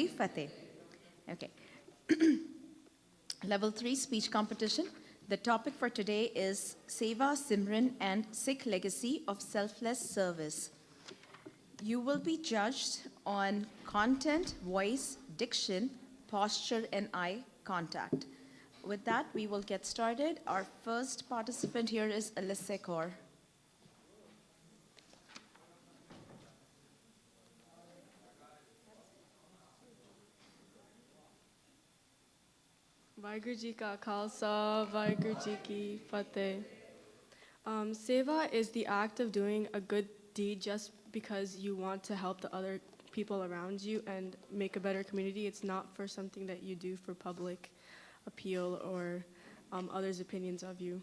Fateh. Okay. Level 3 speech competition. The topic for today is Seva, Simran and Sikh legacy of selfless service. You will be judged on content, voice, diction, posture and eye contact. With that, we will get started. Our first participant here is Alyssa Kaur. Vaheguru Ji Ka Khalsa, Vaheguru Ji Ki Fateh. Seva is the act of doing a good deed just because you want to help the other people around you and make a better community. It's not for something that you do for public appeal or others' opinions of you.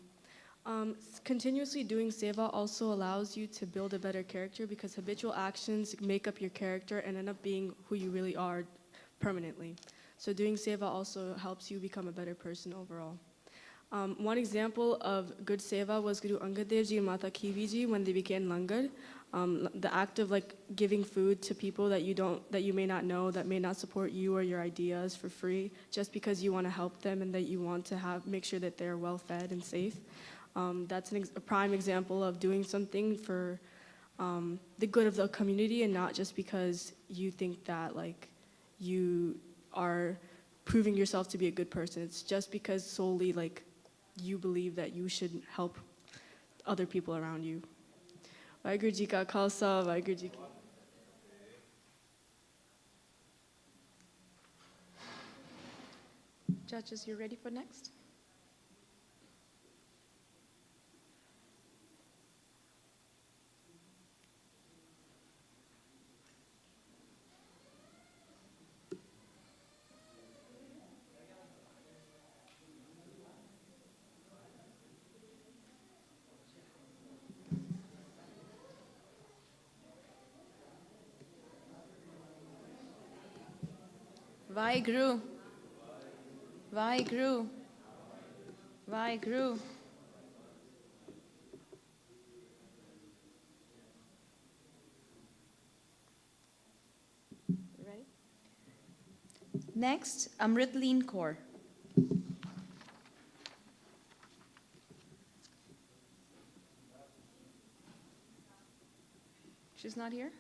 Continuously doing seva also allows you to build a better character because habitual actions make up your character and end up being who you really are permanently. So doing seva also helps you become a better person overall. One example of good seva was Guru Angad Dev Ji and Mata Khivi Ji when they began langar. The act of like giving food to people that you may not know, that may not support you or your ideas for free, just because you want to help them and that you want to make sure that they're well fed and safe. That's a prime example of doing something for the good of the community and not just because you think that like you are proving yourself to be a good person. It's just because solely like you believe that you should help other people around you. Vaheguru Ji Ka Khalsa, Vaheguru Ji Ki. Judges, you ready for next? Vaheguru. Vaheguru. Vaheguru. Ready? Next, Amritleen Kaur. She's not here?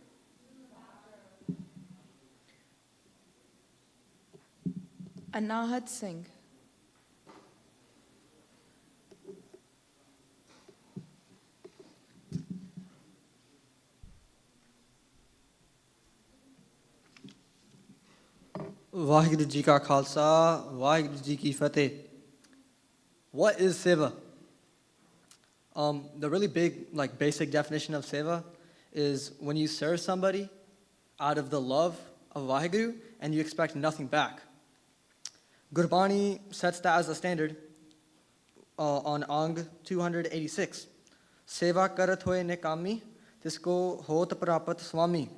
Anahat Singh. Vaheguru Ji Ka Khalsa, Vaheguru Ji Ki Fateh. What is seva? The really big, like basic definition of seva is when you serve somebody out of the love of Vaheguru and you expect nothing back. Gurbani sets that as a standard on Ang 286. Seva karat hoye nekami, tisko hot prapat swami.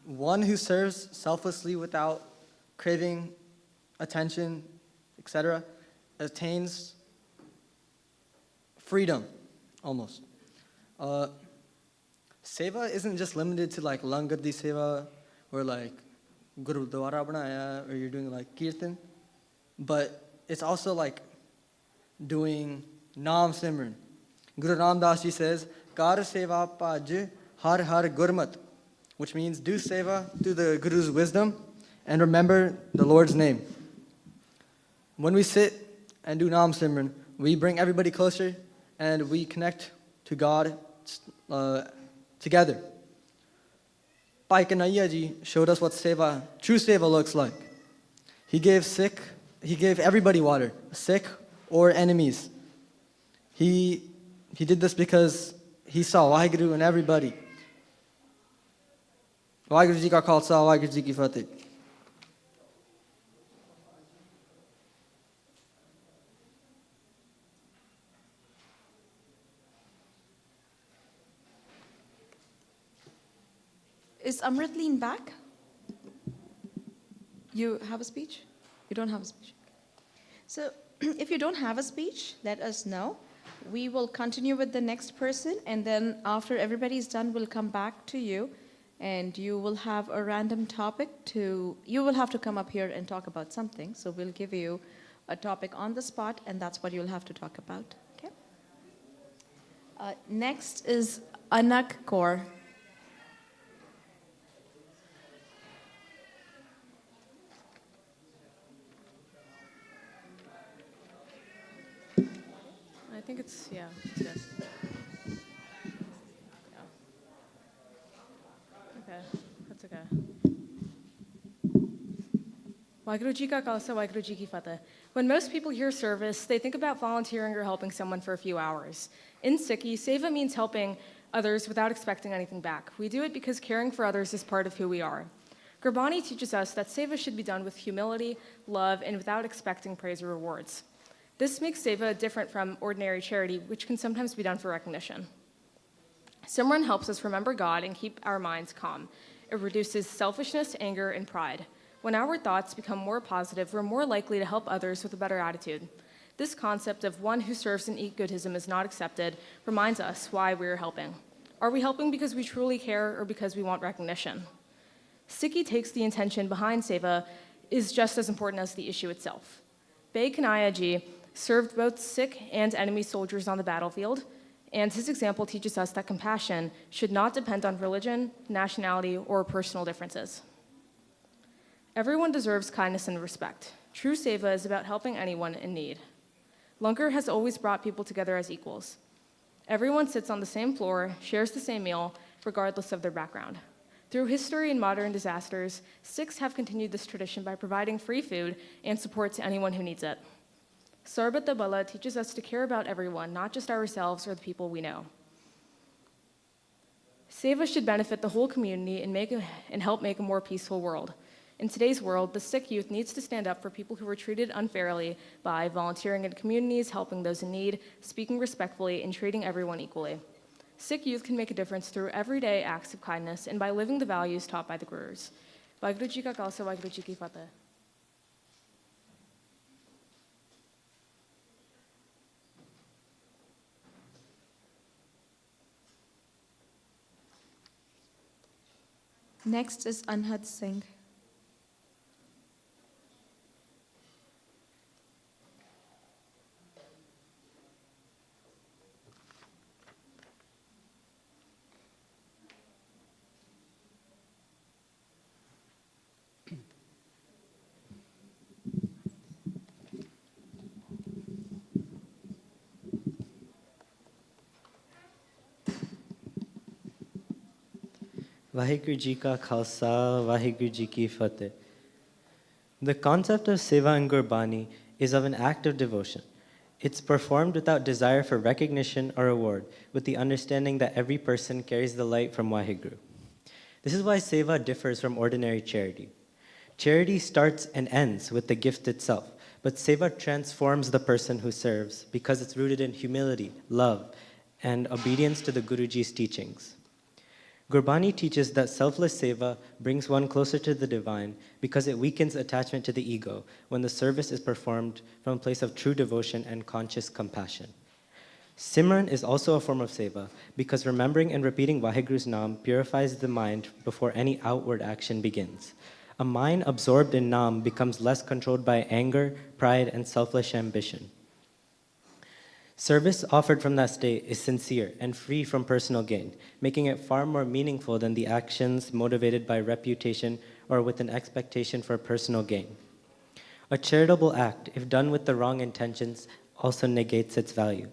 One who serves selflessly without craving attention, etc., attains freedom, almost. Seva isn't just limited to like langar di seva or like gurudwara banaya or you're doing like kirtan. But it's also like doing Naam Simran. Guru Ram Das Ji says, Kar Seva Paj Har Har Gurmat, which means do seva through the Guru's wisdom and remember the Lord's name. When we sit and do Naam Simran, we bring everybody closer and we connect to God together. Bhai Kanhaiya Ji showed us what seva, true seva looks like. He gave everybody water, sick or enemies. He did this because he saw Vaheguru in everybody. Vaheguru Ji Ka Khalsa, Vaheguru Ji Ki Fateh. Is Amritleen back? You have a speech? You don't have a speech. So if you don't have a speech, let us know. We will continue with the next person, and then after everybody's done, we'll come back to you And you will have a random topic you will have to come up here and talk about something. So we'll give you a topic on the spot, and that's what you'll have to talk about. Okay? Next is Anak Kaur. I think it's good. Okay, that's okay. Waheguru Ji Ka Khalsa, Waheguru Ji Ki Fateh. When most people hear service, they think about volunteering or helping someone for a few hours. In Sikhi, seva means helping others without expecting anything back. We do it because caring for others is part of who we are. Gurbani teaches us that seva should be done with humility, love, and without expecting praise or rewards. This makes seva different from ordinary charity, which can sometimes be done for recognition. Simran helps us remember God and keep our minds calm. It reduces selfishness, anger, and pride. When our thoughts become more positive, we're more likely to help others with a better attitude. This concept of one who serves in egotism is not accepted reminds us why we're helping. Are we helping because we truly care or because we want recognition? Sikhi takes the intention behind seva is just as important as the issue itself. Bey Kanhaiya Ji served both Sikh and enemy soldiers on the battlefield, and his example teaches us that compassion should not depend on religion, nationality, or personal differences. Everyone deserves kindness and respect. True seva is about helping anyone in need. Langar has always brought people together as equals. Everyone sits on the same floor, shares the same meal, regardless of their background. Through history and modern disasters, Sikhs have continued this tradition by providing free food and support to anyone who needs it. Sarbat da Bala teaches us to care about everyone, not just ourselves or the people we know. Seva should benefit the whole community and help make a more peaceful world. In today's world, the Sikh youth needs to stand up for people who were treated unfairly by volunteering in communities, helping those in need, speaking respectfully, and treating everyone equally. Sikh youth can make a difference through everyday acts of kindness and by living the values taught by the Gurus. Waheguru Ji Ka Khalsa, Waheguru Ji Ki Fateh. Next is Anhad Singh. Vaheguru Ji Ka Khalsa, Vaheguru Ji Ki Fateh. The concept of seva and Gurbani is of an act of devotion. It's performed without desire for recognition or reward, with the understanding that every person carries the light from Waheguru. This is why seva differs from ordinary charity. Charity starts and ends with the gift itself, but seva transforms the person who serves because it's rooted in humility, love, and obedience to the Guruji's teachings. Gurbani teaches that selfless seva brings one closer to the divine because it weakens attachment to the ego when the service is performed from a place of true devotion and conscious compassion. Simran is also a form of seva because remembering and repeating Waheguru's Naam purifies the mind before any outward action begins. A mind absorbed in Naam becomes less controlled by anger, pride, and selfish ambition. Service offered from that state is sincere and free from personal gain, making it far more meaningful than the actions motivated by reputation or with an expectation for personal gain. A charitable act, if done with the wrong intentions, also negates its value.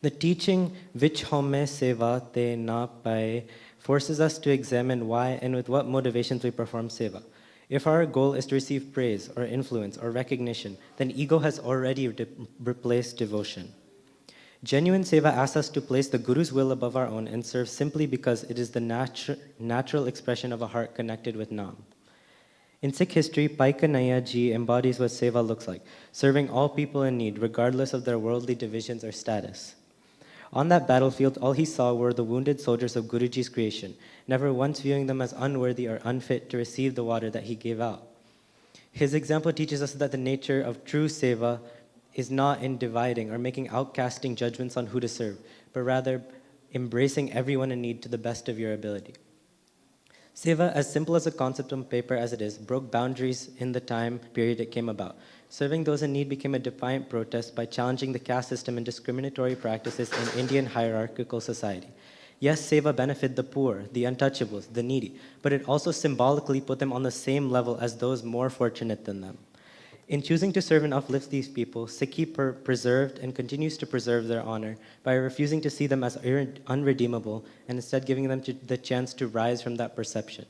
The teaching, Vich home seva te na paye, forces us to examine why and with what motivations we perform seva. If our goal is to receive praise or influence or recognition, then ego has already replaced devotion. Genuine seva asks us to place the Guru's will above our own and serve simply because it is the natural expression of a heart connected with Naam. In Sikh history, Bhai Kanhaiya Ji embodies what seva looks like, serving all people in need, regardless of their worldly divisions or status. On that battlefield, all he saw were the wounded soldiers of Guruji's creation, never once viewing them as unworthy or unfit to receive the water that he gave out. His example teaches us that the nature of true seva is not in dividing or making outcasting judgments on who to serve, but rather embracing everyone in need to the best of your ability. Seva, as simple as a concept on paper as it is, broke boundaries in the time period it came about. Serving those in need became a defiant protest by challenging the caste system and discriminatory practices in Indian hierarchical society. Yes, Seva benefited the poor, the untouchables, the needy, but it also symbolically put them on the same level as those more fortunate than them. In choosing to serve and uplift these people, Sikhi preserved and continues to preserve their honor by refusing to see them as unredeemable and instead giving them the chance to rise from that perception.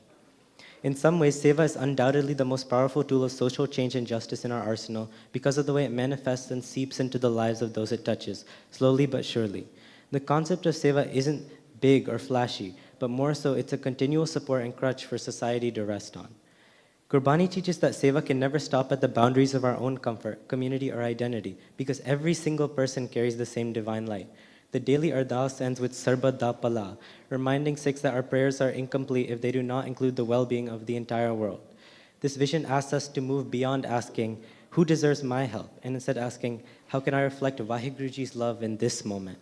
In some ways, Seva is undoubtedly the most powerful tool of social change and justice in our arsenal because of the way it manifests and seeps into the lives of those it touches, slowly but surely. The concept of Seva isn't big or flashy, but more so it's a continual support and crutch for society to rest on. Gurbani teaches that Seva can never stop at the boundaries of our own comfort, community, or identity, because every single person carries the same divine light. The daily Ardas ends with Sarba Da Pala, reminding Sikhs that our prayers are incomplete if they do not include the well-being of the entire world. This vision asks us to move beyond asking, who deserves my help, and instead asking, how can I reflect Vaheguruji's love in this moment?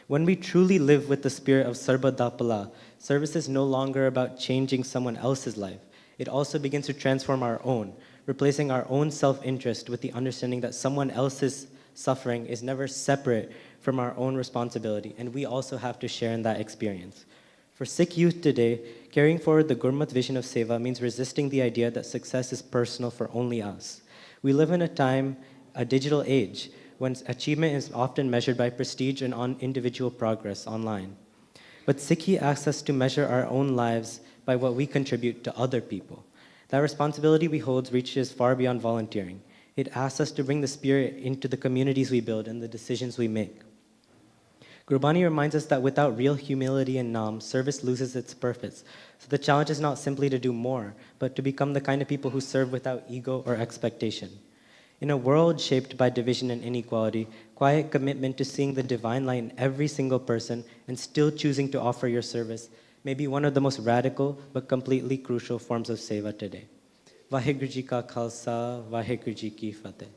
When we truly live with the spirit of Sarba Dapala, service is no longer about changing someone else's life. It also begins to transform our own, replacing our own self-interest with the understanding that someone else's suffering is never separate from our own responsibility, and we also have to share in that experience. For Sikh youth today, carrying forward the Gurmat vision of Seva means resisting the idea that success is personal for only us. We live in a digital age, when achievement is often measured by prestige and on individual progress online. But Sikhi asks us to measure our own lives by what we contribute to other people. That responsibility we hold reaches far beyond volunteering. It asks us to bring the spirit into the communities we build and the decisions we make. Gurbani reminds us that without real humility and nam, service loses its purpose. So the challenge is not simply to do more, but to become the kind of people who serve without ego or expectation. In a world shaped by division and inequality, quiet commitment to seeing the divine light in every single person and still choosing to offer your service may be one of the most radical but completely crucial forms of seva today. Vaheguru Ji Ka Khalsa, Vaheguru Ji Ki Fateh.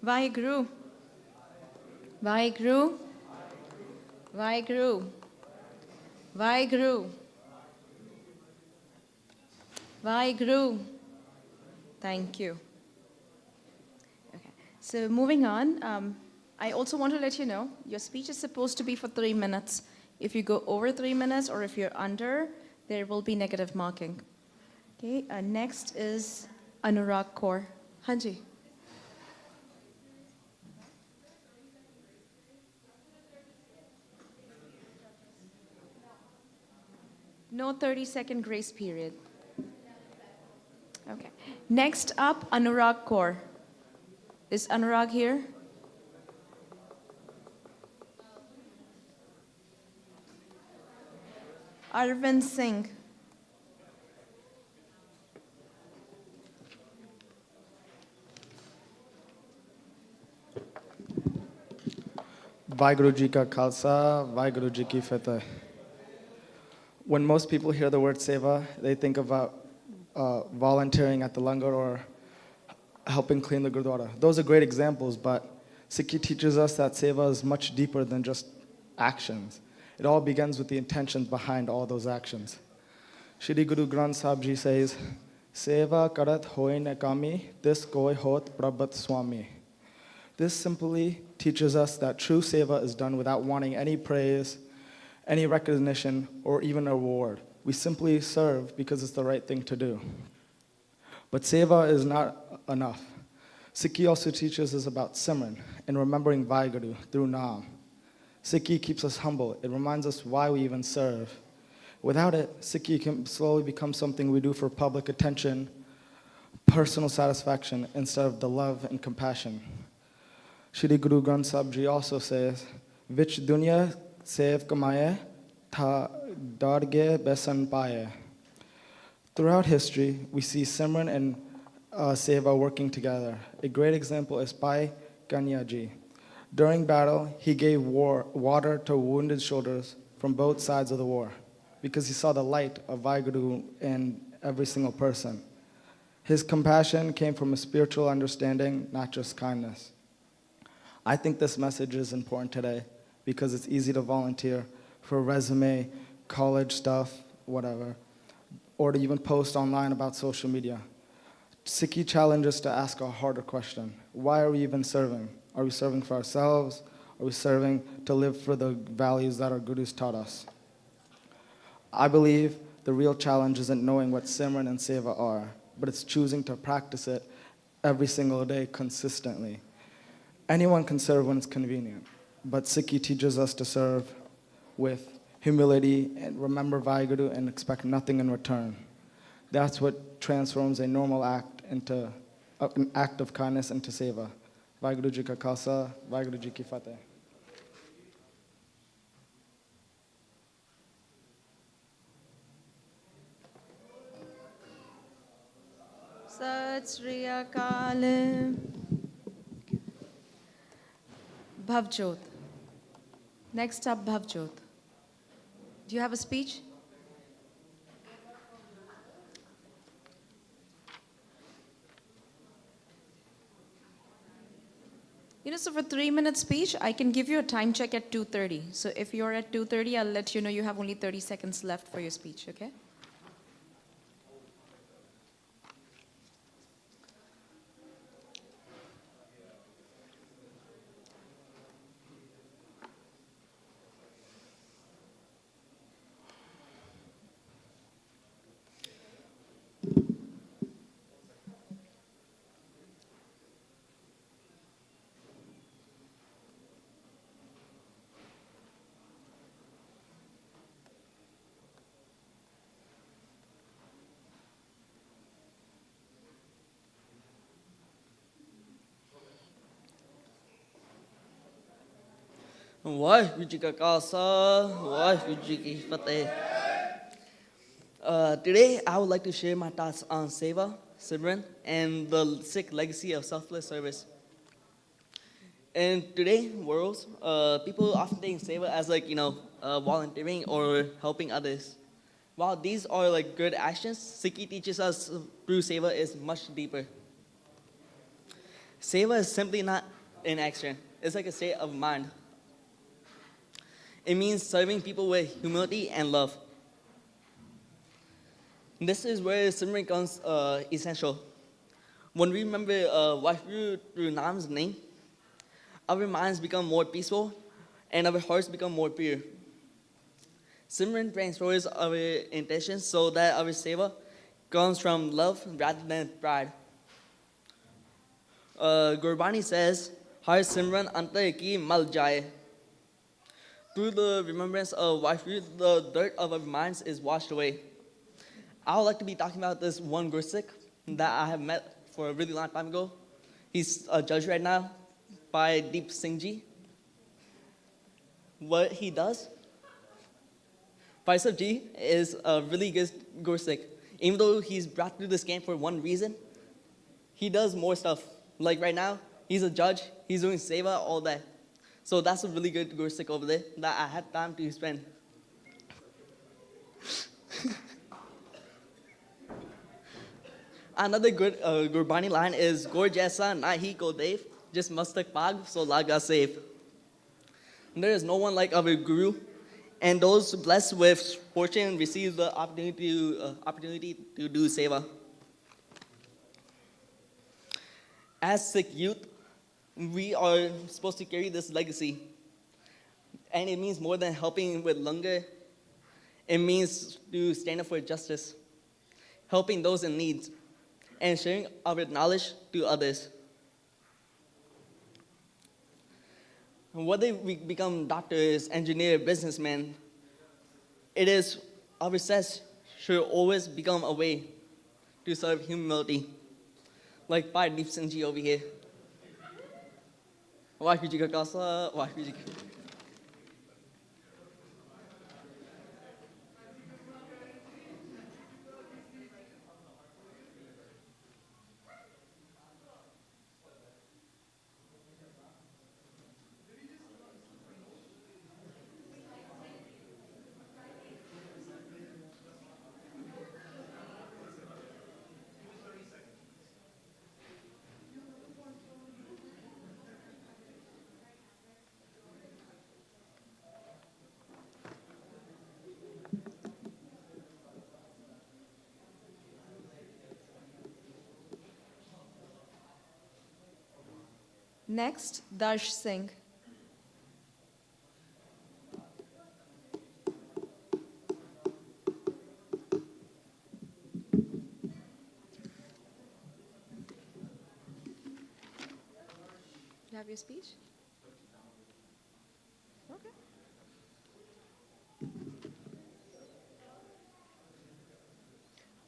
Vaheguru, Vaheguru, Vaheguru, Vaheguru. Vaheguru. Thank you. Okay, so moving on, I also want to let you know your speech is supposed to be for 3 minutes. If you go over 3 minutes or if you're under, there will be negative marking. Okay, next is Anurag Kaur. Hanji. No 30-second grace period. Okay. Next up, Anurag Kaur. Is Anurag here? Arvind Singh. Vaheguru Ji Ka Khalsa, Vaheguru Ji Ki Fateh. When most people hear the word seva, they think about volunteering at the langar or helping clean the Gurdwara. Those are great examples, but Sikhi teaches us that seva is much deeper than just actions. It all begins with the intentions behind all those actions. Shri Guru Granth Sahib Ji says, Seva karat hoy ne kami, tis koi hot prabhat swami. This simply teaches us that true seva is done without wanting any praise, any recognition, or even a reward. We simply serve because it's the right thing to do. But seva is not enough. Sikhi also teaches us about Simran and remembering Vaheguru through Naam. Sikhi keeps us humble. It reminds us why we even serve. Without it, Sikhi can slowly become something we do for public attention, personal satisfaction, instead of the love and compassion. Shri Guru Granth Sahib Ji also says, Vich dunya sev kamaye, tha darge besan paye. Throughout history, we see Simran and Seva working together. A great example is Pai Kanya Ji. During battle, he gave water to wounded soldiers from both sides of the war because he saw the light of Vaheguru in every single person. His compassion came from a spiritual understanding, not just kindness. I think this message is important today because it's easy to volunteer for resume, college stuff, whatever, or to even post online about social media. Sikhi challenges us to ask a harder question. Why are we even serving? Are we serving for ourselves? Are we serving to live for the values that our gurus taught us? I believe the real challenge isn't knowing what Simran and Seva are, but it's choosing to practice it every single day consistently. Anyone can serve when it's convenient, but Sikhi teaches us to serve with humility and remember Vaheguru and expect nothing in return. That's what transforms a normal act into an act of kindness into seva. Vaheguru Ji Ka Khalsa, Vaheguru Ji Ki Fateh. Sat Sri Akal. Bhavjot. Next up, Bhavjot. Do you have a speech? You know, so for 3-minute speech, I can give you a time check at 2:30. So if you're at 2:30, I'll let you know you have only 30 seconds left for your speech, okay? Vaheguru Ji Ka Khalsa, Vaheguru Ji Ki Fateh. Today, I would like to share my thoughts on Seva, Simran, and the Sikh legacy of selfless service. In today's world, people often think Seva as volunteering or helping others. While these are like good actions, Sikhi teaches us true Seva is much deeper. Seva is simply not an action. It's like a state of mind. It means serving people with humility and love. This is where Simran becomes essential. When we remember Waheguru through Nam's name, our minds become more peaceful and our hearts become more pure. Simran transfers our intentions so that our seva comes from love rather than pride. Gurbani says, Har Simran antar ki mal jaye. Through the remembrance of Waheguru, the dirt of our minds is washed away. I would like to be talking about this one Gursikh that I have met for a really long time ago. He's a judge right now by Deep Singh Ji. What he does, Faisal Ji is a really good Gursikh. Even though he's brought through this camp for one reason, he does more stuff. Like right now, he's a judge, he's doing seva, all that. So that's a really good Gursikh over there that I had time to spend. Another good Gurbani line is Gor jaisa nahi ko dev, just mastak pag so laga save. There is no one like our Guru, and those blessed with fortune receive the opportunity to do seva. As Sikh youth, we are supposed to carry this legacy, and it means more than helping with langar. It means to stand up for justice, helping those in need, and sharing our knowledge to others. Whether we become doctors, engineers, businessmen, it is our success should always become a way to serve humility. Like Pai Deep Singh Ji over here. Waheguru Ji Ka Khalsa, Waheguru Ji Ki Fateh. Next, Darsh Singh. You have your speech? Okay.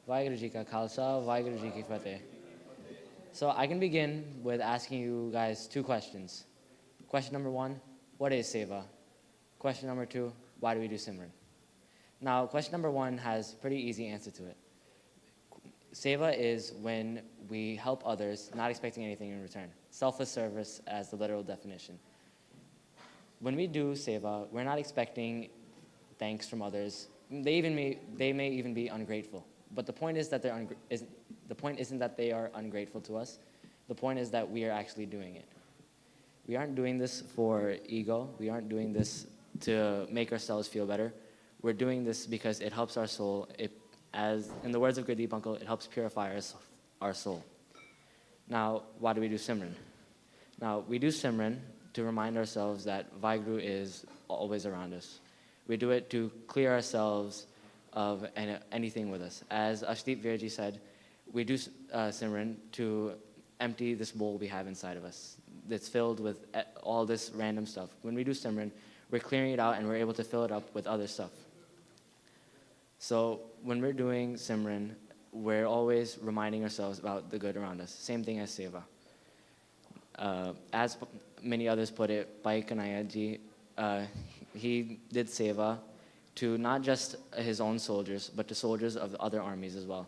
Vaheguru Ji Ka Khalsa, Vaheguru Ji Ki Fateh. So I can begin with asking you guys two questions. Question number one, what is seva? Question number two, why do we do Simran? Now, question number one has a pretty easy answer to it. Seva is when we help others, not expecting anything in return. Selfless service as the literal definition. When we do seva, we're not expecting thanks from others. They may even be ungrateful. But the point is that the point isn't that they are ungrateful to us. The point is that we are actually doing it. We aren't doing this for ego. We aren't doing this to make ourselves feel better. We're doing this because it helps our soul. As in the words of Gurdeep Uncle, it helps purify our soul. Now, why do we do Simran? Now, we do Simran to remind ourselves that Vaheguru is always around us. We do it to clear ourselves of anything with us. As Ashdeep Virji said, we do Simran to empty this bowl we have inside of us that's filled with all this random stuff. When we do Simran, we're clearing it out and we're able to fill it up with other stuff. So when we're doing Simran, we're always reminding ourselves about the good around us. Same thing as Seva. As many others put it, Bhai Kanhaiya Ji, he did Seva to not just his own soldiers, but to soldiers of the other armies as well.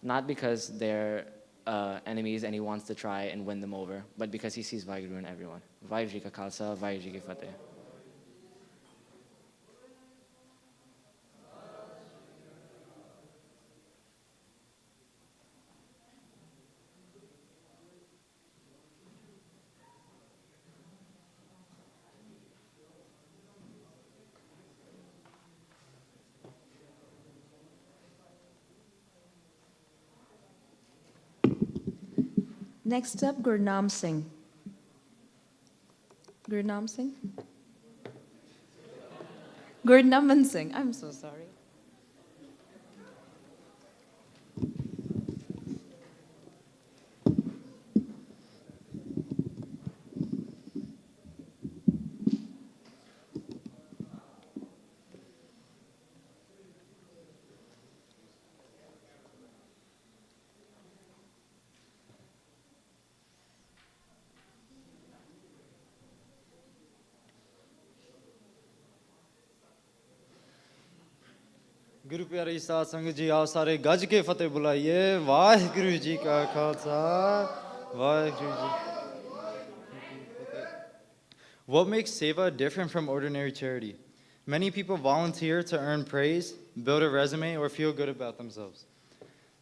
Not because they're enemies and he wants to try and win them over, but because he sees Vaheguru in everyone. Vaheguru Ji Ka Khalsa, Vaheguru Ji Ki Fateh. Next up, Gurnam Singh. Gurnam Singh? Gurnaman Singh, I'm so sorry. गुरु प्यारी साध संगत जी आओ सारे गज के फतेह बुलाइए वाहिगुरु जी का Khalsa Waheguru ji What makes seva different from ordinary charity? Many people volunteer to earn praise, build a resume, or feel good about themselves.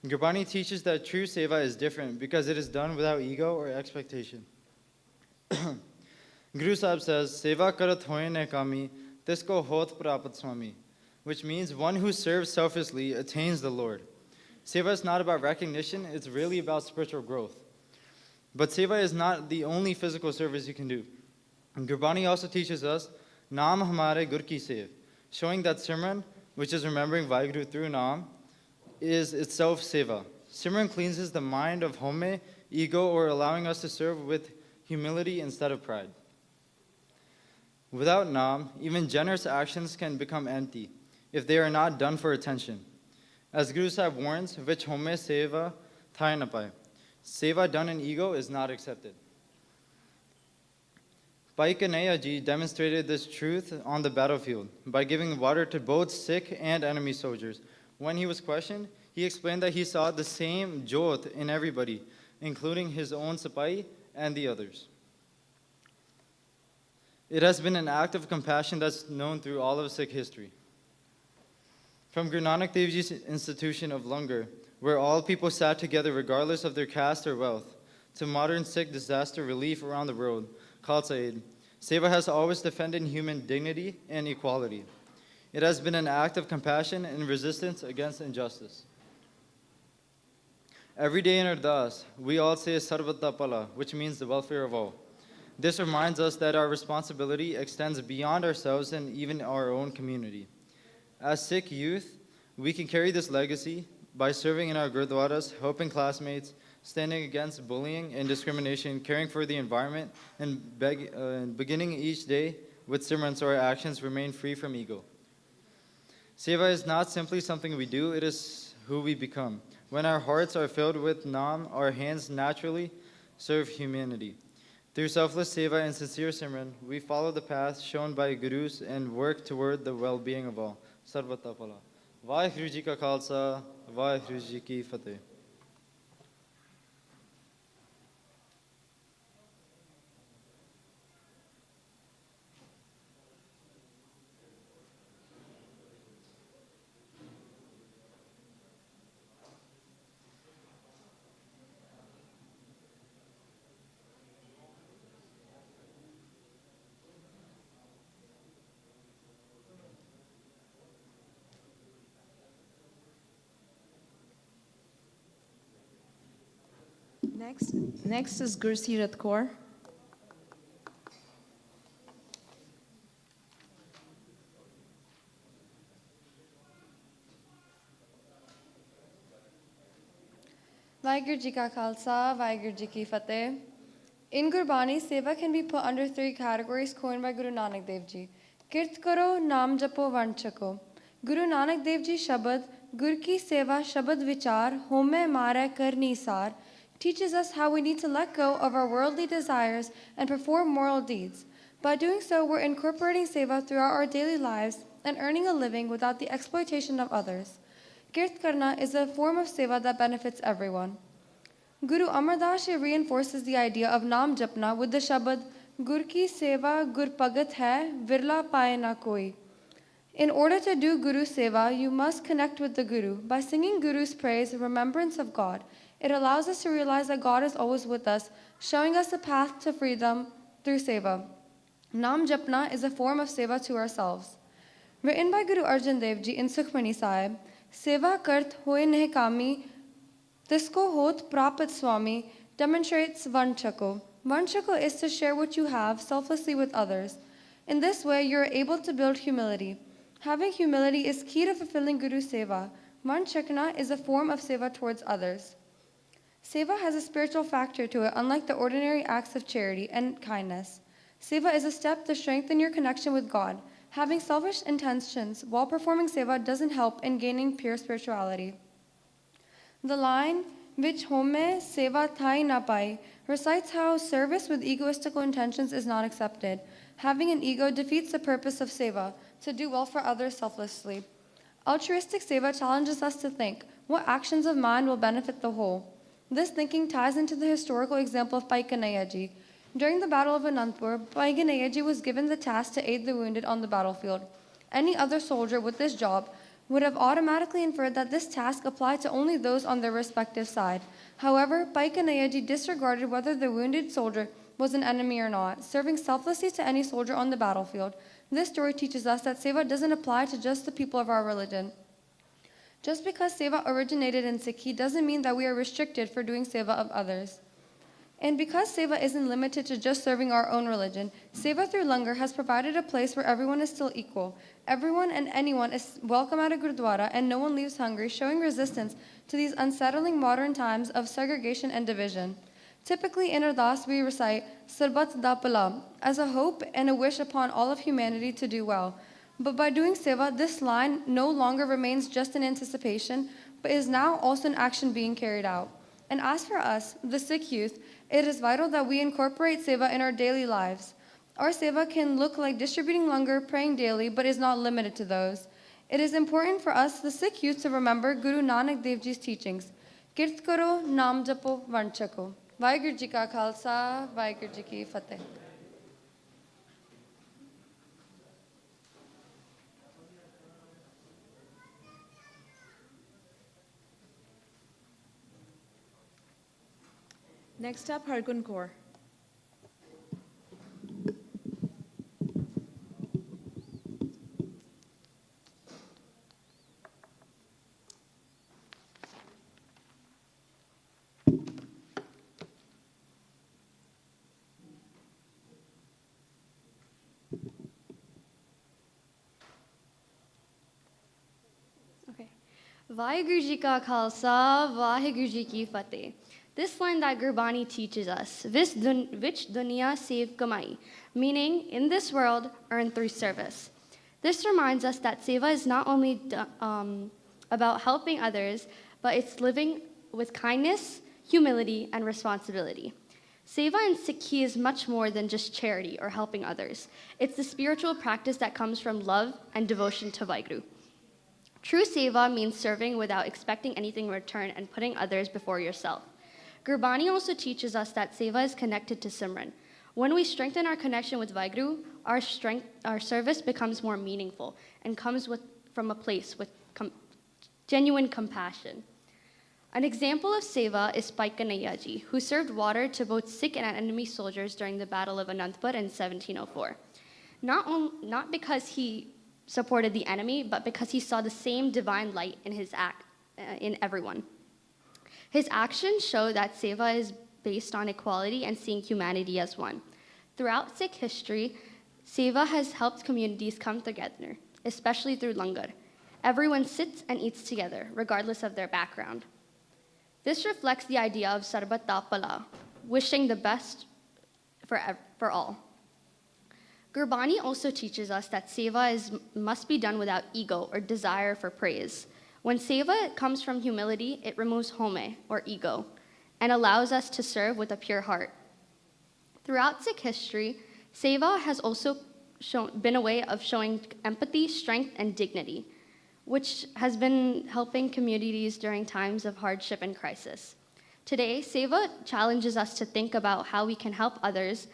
Gurbani teaches that true seva is different because it is done without ego or expectation. Guru Sahib says, Seva karat hoye ne kami, tisko hot prapat swami, which means one who serves selflessly attains the Lord. Seva is not about recognition, it's really about spiritual growth. But seva is not the only physical service you can do. Gurbani also teaches us, Naam hamare gur ki sev, showing that Simran, which is remembering Vaheguru through Naam, is itself seva. Simran cleanses the mind of home, ego, or allowing us to serve with humility instead of pride. Without Naam, even generous actions can become empty if they are not done for attention. As Guru Sahib warns, vich home seva thai na paye. Seva done in ego is not accepted. Bhai Kanhaiya ji demonstrated this truth on the battlefield by giving water to both Sikh and enemy soldiers. When he was questioned, he explained that he saw the same jyot in everybody, including his own sipahi and the others. It has been an act of compassion that's known through all of Sikh history. From Guru Nanak Dev Ji's institution of Langar, where all people sat together regardless of their caste or wealth, to modern Sikh disaster relief around the world, Khalsa Aid, Seva has always defended human dignity and equality. It has been an act of compassion and resistance against injustice. Every day in Ardas, we all say Sarvata Pala, which means the welfare of all. This reminds us that our responsibility extends beyond ourselves and even our own community. As Sikh youth, we can carry this legacy by serving in our gurdwaras, helping classmates, standing against bullying and discrimination, caring for the environment, and beginning each day with Simran so our actions remain free from ego. Seva is not simply something we do, it is who we become. When our hearts are filled with Naam, our hands naturally serve humanity. Through selfless seva and sincere Simran, we follow the path shown by Gurus and work toward the well-being of all. Sarvata Pala. Vaheguru Ji ka Khalsa, Vaheguru Ji ki Fateh. Next is Gursirat Kaur. Vaheguru Ji ka Khalsa, Vaheguru Ji ki Fateh. In Gurbani, seva can be put under three categories coined by Guru Nanak Dev Ji. Kirt karo, naam japo, vand chako. Guru Nanak Dev Ji Shabad, Gur ki seva, Shabad vichar, home mare karni sar, teaches us how we need to let go of our worldly desires and perform moral deeds. By doing so, we're incorporating seva throughout our daily lives and earning a living without the exploitation of others. Kirt karna is a form of seva that benefits everyone. Guru Amar Das Ji reinforces the idea of Naam Japna with the Shabad, Gur ki seva gur pagat hai, virla paye na koi. In order to do Guru seva, you must connect with the Guru. By singing Guru's praise, remembrance of God, it allows us to realize that God is always with us, showing us the path to freedom through seva. Naam Japna is a form of seva to ourselves. Written by Guru Arjan Dev Ji in Sukhmani Sahib, Seva kart hoye nahi kami, tisko hot prapat swami, demonstrates vanchako. Vanchako is to share what you have selflessly with others. In this way, you are able to build humility. Having humility is key to fulfilling Guru Seva. Vanchakna is a form of seva towards others. Seva has a spiritual factor to it, unlike the ordinary acts of charity and kindness. Seva is a step to strengthen your connection with God. Having selfish intentions while performing seva doesn't help in gaining pure spirituality. The line, "Vich home seva thai na pai," recites how service with egoistical intentions is not accepted. Having an ego defeats the purpose of seva, to do well for others selflessly. Altruistic seva challenges us to think, what actions of mine will benefit the whole? This thinking ties into the historical example of Pai Kanayaji. During the Battle of Anandpur, Pai Kanayaji was given the task to aid the wounded on the battlefield. Any other soldier with this job would have automatically inferred that this task applied to only those on their respective side. However, Pai Kanayaji disregarded whether the wounded soldier was an enemy or not, serving selflessly to any soldier on the battlefield. This story teaches us that seva doesn't apply to just the people of our religion. Just because seva originated in Sikhi doesn't mean that we are restricted for doing seva of others. And because seva isn't limited to just serving our own religion, seva through langar has provided a place where everyone is still equal. Everyone and anyone is welcome at a gurdwara and no one leaves hungry, showing resistance to these unsettling modern times of segregation and division. Typically in Ardas we recite Sarbat da Pala as a hope and a wish upon all of humanity to do well. But by doing seva, this line no longer remains just an anticipation, but is now also an action being carried out. And as for us, the Sikh youth, it is vital that we incorporate seva in our daily lives. Our seva can look like distributing langar, praying daily, but is not limited to those. It is important for us, the Sikh youth, to remember Guru Nanak Dev Ji's teachings. Kirt karo, naam japo, vanchako. Vaheguru Ji Ka Khalsa, Vaheguru Ji Ki Fateh. Next up, Hargun Kaur. Okay. Vaheguru Ji Ka Khalsa, Vaheguru Ji Ki Fateh. This line that Gurbani teaches us, which dunya save kamai, meaning in this world, earn through service. This reminds us that seva is not only about helping others, but it's living with kindness, humility, and responsibility. Seva in Sikhi is much more than just charity or helping others. It's the spiritual practice that comes from love and devotion to Vaheguru. True seva means serving without expecting anything in return and putting others before yourself. Gurbani also teaches us that seva is connected to Simran. When we strengthen our connection with Vaheguru, our service becomes more meaningful and comes from a place with genuine compassion. An example of seva is Pai Kanayaji, who served water to both Sikh and enemy soldiers during the Battle of Anandpur in 1704. Not because he supported the enemy, but because he saw the same divine light in his act in everyone. His actions show that seva is based on equality and seeing humanity as one. Throughout Sikh history, seva has helped communities come together, especially through langar. Everyone sits and eats together, regardless of their background. This reflects the idea of sarbat da pala, wishing the best for all. Gurbani also teaches us that seva must be done without ego or desire for praise. When seva comes from humility, it removes home, or ego, and allows us to serve with a pure heart. Throughout Sikh history, seva has also been a way of showing empathy, strength, and dignity, which has been helping communities during times of hardship and crisis. Today, seva challenges us to think about how we can help others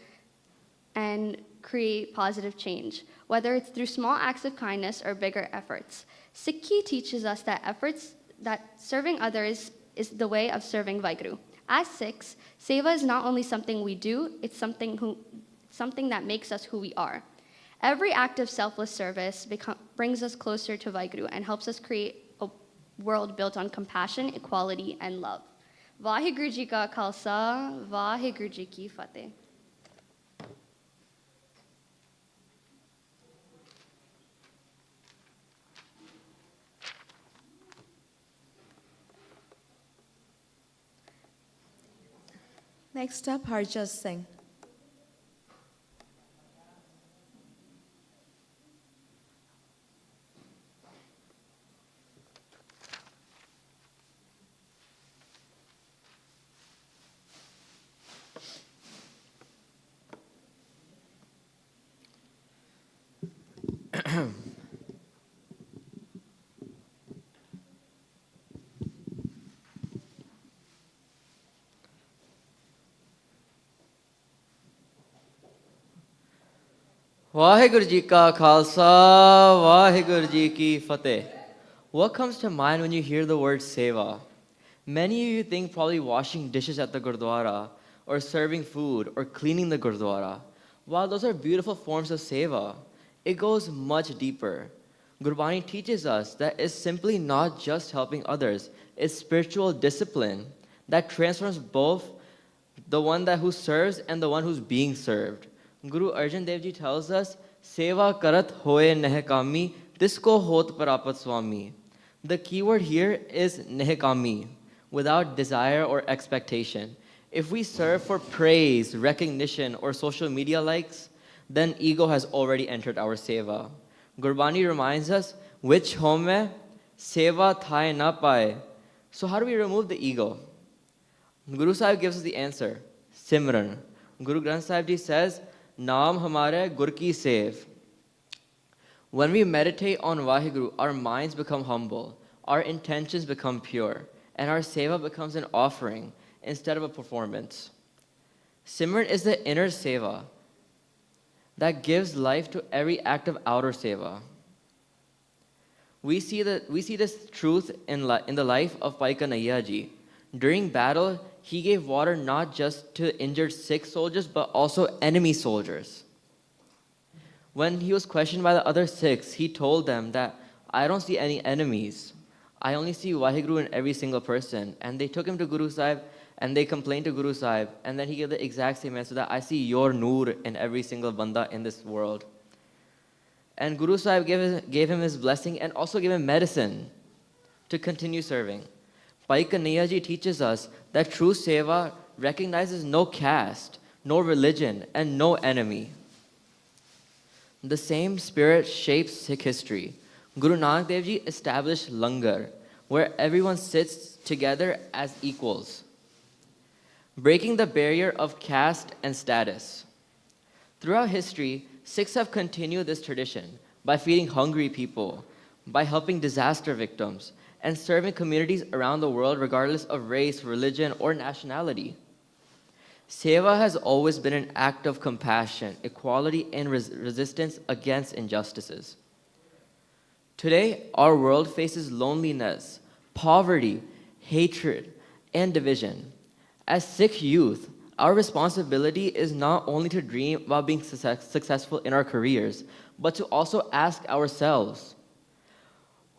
and create positive change, whether it's through small acts of kindness or bigger efforts. Sikhi teaches us that serving others is the way of serving Vaheguru. As Sikhs, seva is not only something we do, it's something that makes us who we are. Every act of selfless service brings us closer to Vaheguru and helps us create a world built on compassion, equality, and love. Waheguru ji ਕਾ ਖਾਲਸਾ ਵਾਹਿਗੁਰੂ ਜੀ ਕੀ ਫਤਿਹ Next up, Harjas Singh. Vaheguru Ji Ka Khalsa, Vaheguru Ji Ki Fateh. What comes to mind when you hear the word seva? Many of you think probably washing dishes at the Gurdwara, or serving food, or cleaning the Gurdwara. While those are beautiful forms of seva, it goes much deeper. Gurbani teaches us that it's simply not just helping others, it's spiritual discipline that transforms both the one who serves and the one who's being served. Guru Arjan Dev Ji tells us, Seva karat hoye nehkami, tisko hot parapat swami. The key word here is nehkami, without desire or expectation. If we serve for praise, recognition, or social media likes, then ego has already entered our seva. Gurbani reminds us, which home seva thai na pae. So how do we remove the ego? Guru Sahib gives us the answer, Simran. Guru Granth Sahib Ji says, Naam hamare gur ki sev. When we meditate on Vaheguru, our minds become humble, our intentions become pure, and our seva becomes an offering instead of a performance. Simran is the inner seva that gives life to every act of outer seva. We see this truth in the life of Paika Naiya Ji. During battle, he gave water not just to injured Sikh soldiers, but also enemy soldiers. When he was questioned by the other Sikhs, he told them that, I don't see any enemies. I only see Vaheguru in every single person. And they took him to Guru Sahib, and they complained to Guru Sahib, and then he gave the exact same answer, that I see your noor in every single banda in this world. And Guru Sahib gave him his blessing and also gave him medicine to continue serving. Paika Naiya Ji teaches us that true seva recognizes no caste, no religion, and no enemy. The same spirit shapes Sikh history. Guru Nanak Dev Ji established langar, where everyone sits together as equals, breaking the barrier of caste and status. Throughout history, Sikhs have continued this tradition by feeding hungry people, by helping disaster victims, and serving communities around the world regardless of race, religion, or nationality. Seva has always been an act of compassion, equality, and resistance against injustices. Today, our world faces loneliness, poverty, hatred, and division. As Sikh youth, our responsibility is not only to dream about being successful in our careers, but to also ask ourselves,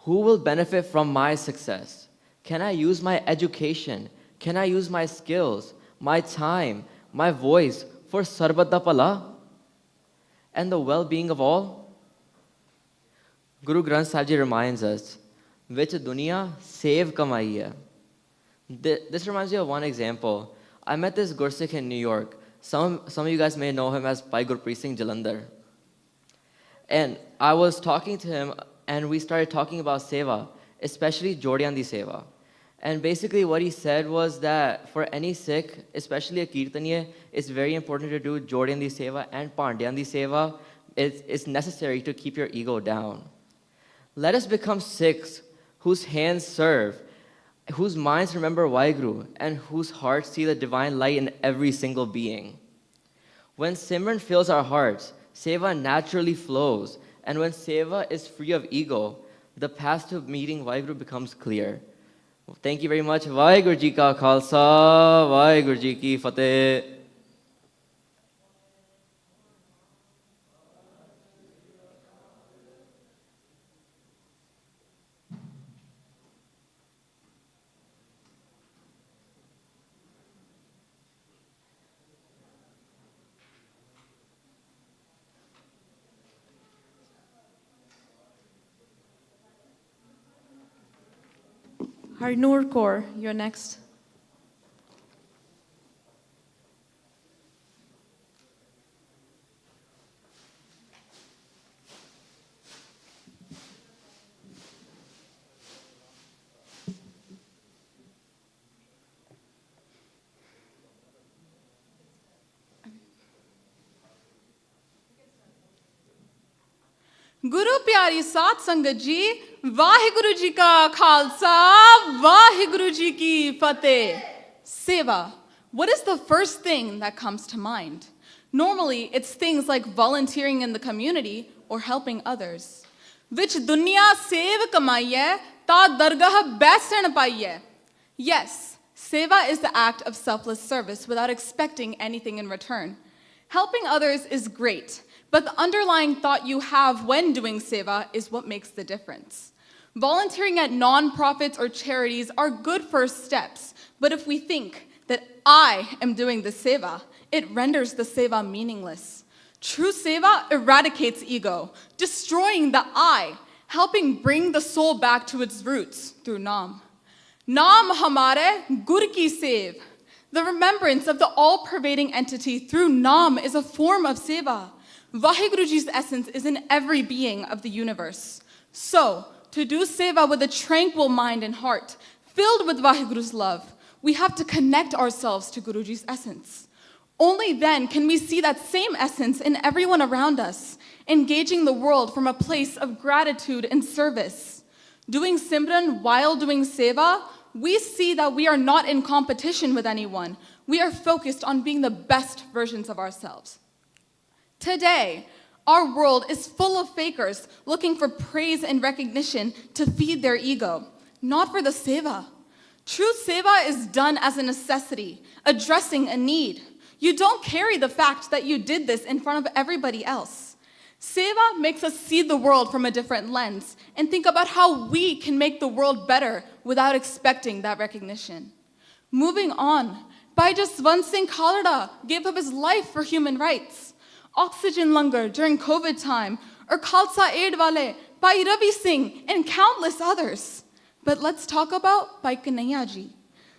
who will benefit from my success? Can I use my education? Can I use my skills, my time, my voice for Sarbat Pala and the well-being of all? Guru Granth Sahib Ji reminds us, which duniya sev kamai hai. This reminds me of one example. I met this Gursikh in New York. Some of you guys may know him as Bhai Gurpreet Singh Jalandhar. And I was talking to him, and we started talking about seva, especially Jodiyan di seva. And basically what he said was that for any Sikh, especially a Kirtaniya, it's very important to do Jodiyan di seva and Pandyan di seva. It's necessary to keep your ego down. Let us become Sikhs whose hands serve, whose minds remember Vaheguru, and whose hearts see the divine light in every single being. When Simran fills our hearts, seva naturally flows, and when seva is free of ego, the path to meeting Vaheguru becomes clear. Thank you very much. Vaheguru Ji Ka Khalsa, Vaheguru Ji Ki Fateh. Harnoor Kaur, you're next. ਗੁਰੂ ਪਿਆਰੀ ਸਾਧ ਸੰਗਤ ਜੀ ਵਾਹਿਗੁਰੂ ਜੀ ਕਾ ਖਾਲਸਾ ਵਾਹਿਗੁਰੂ ਜੀ ਕੀ ਫਤਿਹ Seva. What is the first thing that comes to mind? Normally, it's things like volunteering in the community or helping others. Which dunya sev kamaiye ta dargah baisan paiye. Yes, seva is the act of selfless service without expecting anything in return. Helping others is great, but the underlying thought you have when doing seva is what makes the difference. Volunteering at nonprofits or charities are good first steps, but if we think that I am doing the seva, it renders the seva meaningless. True seva eradicates ego, destroying the I, helping bring the soul back to its roots through Nam. Nam hamare gur ki sev. The remembrance of the all-pervading entity through Nam is a form of seva. Vaheguruji's essence is in every being of the universe. So, to do seva with a tranquil mind and heart, filled with Vaheguru's love, we have to connect ourselves to Guruji's essence. Only then can we see that same essence in everyone around us, engaging the world from a place of gratitude and service. Doing Simran while doing seva, we see that we are not in competition with anyone. We are focused on being the best versions of ourselves. Today, our world is full of fakers looking for praise and recognition to feed their ego, not for the seva. True seva is done as a necessity, addressing a need. You don't carry the fact that you did this in front of everybody else. Seva makes us see the world from a different lens and think about how we can make the world better without expecting that recognition. Moving on, Bhai Jaswant Singh Khalda gave up his life for human rights. Oxygen Langar during COVID time, or Khalsa Aid Wale, Bhai Ravi Singh, and countless others. But let's talk about Bhai Kanhaiya ji,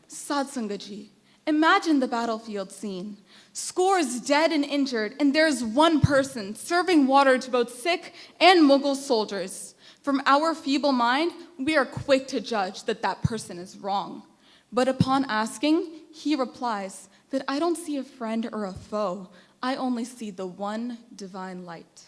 Sadh Sangat ji. Imagine the battlefield scene. Scores dead and injured, and there's one person serving water to both Sikh and Mughal soldiers. From our feeble mind, we are quick to judge that that person is wrong. But upon asking, he replies that I don't see a friend or a foe. I only see the one divine light.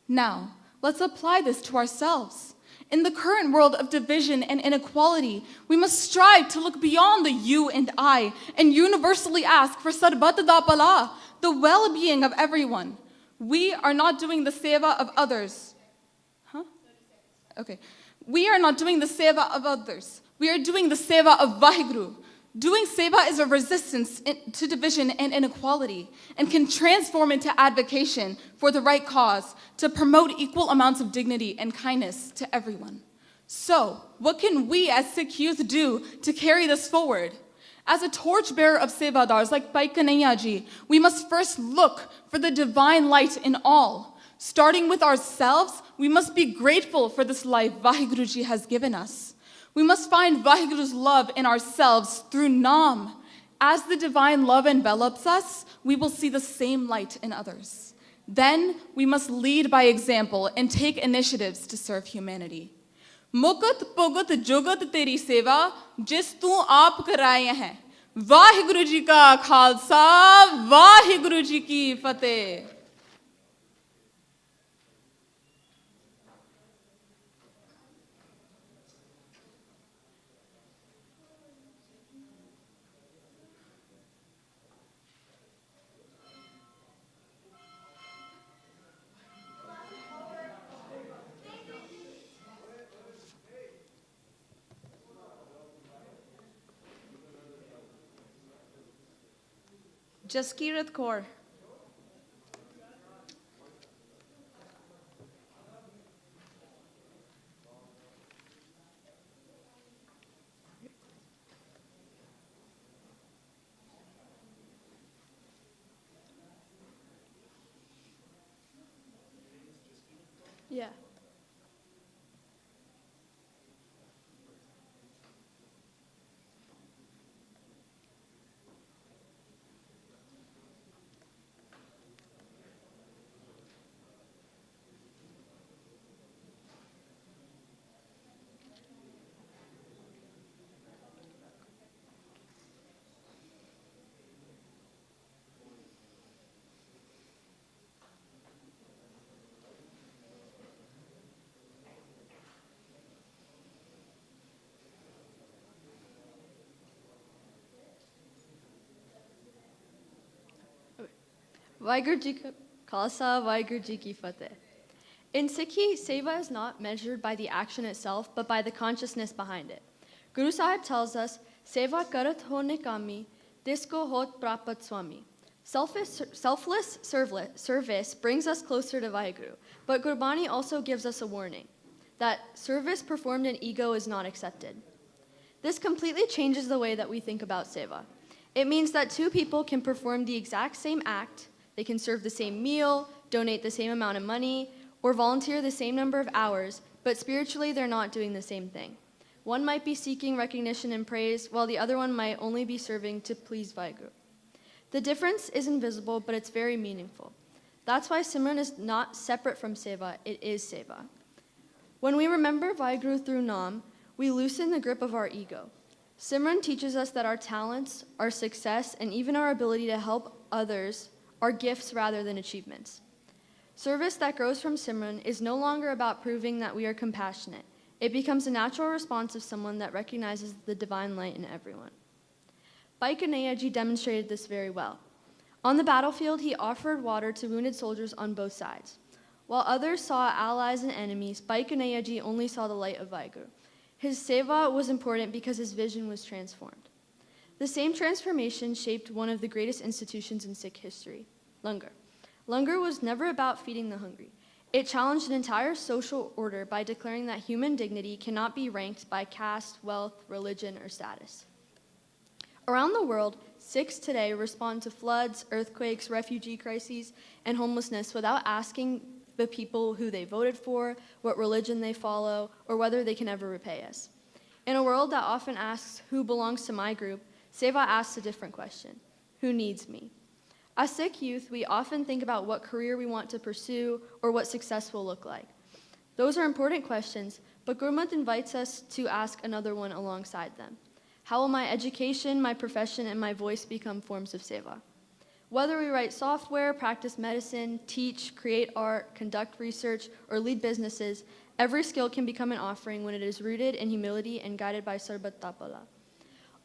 Now, let's apply this to ourselves. In the current world of division and inequality, we must strive to look beyond the you and I and universally ask for sarbat da pala, the well-being of everyone. We are not doing the seva of others. Okay. We are not doing the seva of others. We are doing the seva of Vaheguru. Doing seva is a resistance to division and inequality and can transform into advocation for the right cause to promote equal amounts of dignity and kindness to everyone. So, what can we as Sikh youth do to carry this forward? As a torchbearer of sevadars like Bhai Kanhaiya ji, we must first look for the divine light in all. Starting with ourselves, we must be grateful for this life Vaheguru ji has given us. We must find Vaheguru's love in ourselves through Nam. As the divine love envelops us, we will see the same light in others. Then we must lead by example and take initiatives to serve humanity. Mukat pugat jugat teri seva, jis tu aap karaye hain. Vaheguru ji ka khalsa, Vaheguru ji ki fateh. Jaskirat Kaur. Yeah. Vaheguru Ji Ka Khalsa, Vaheguru Ji Ki Fateh. In Sikhi, seva is not measured by the action itself, but by the consciousness behind it. Guru Sahib tells us, Seva karat ho nikami, disko hot prapat swami. Selfless service brings us closer to Vaheguru, but Gurbani also gives us a warning that service performed in ego is not accepted. This completely changes the way that we think about seva. It means that two people can perform the exact same act, they can serve the same meal, donate the same amount of money, or volunteer the same number of hours, but spiritually they're not doing the same thing. One might be seeking recognition and praise, while the other one might only be serving to please Vaheguru. The difference is invisible, but it's very meaningful. That's why Simran is not separate from seva, it is seva. When we remember Vaheguru through Nam, we loosen the grip of our ego. Simran teaches us that our talents, our success, and even our ability to help others are gifts rather than achievements. Service that grows from Simran is no longer about proving that we are compassionate. It becomes a natural response of someone that recognizes the divine light in everyone. Baikaneyaji demonstrated this very well. On the battlefield, he offered water to wounded soldiers on both sides. While others saw allies and enemies, Baikaneyaji only saw the light of Vaheguru. His seva was important because his vision was transformed. The same transformation shaped one of the greatest institutions in Sikh history, Langar. Langar was never about feeding the hungry. It challenged an entire social order by declaring that human dignity cannot be ranked by caste, wealth, religion, or status. Around the world, Sikhs today respond to floods, earthquakes, refugee crises, and homelessness without asking the people who they voted for, what religion they follow, or whether they can ever repay us. In a world that often asks, who belongs to my group, Seva asks a different question: who needs me? As Sikh youth, we often think about what career we want to pursue or what success will look like. Those are important questions, but Gurmat invites us to ask another one alongside them. How will my education, my profession, and my voice become forms of seva? Whether we write software, practice medicine, teach, create art, conduct research, or lead businesses, every skill can become an offering when it is rooted in humility and guided by Sarbat Tapala.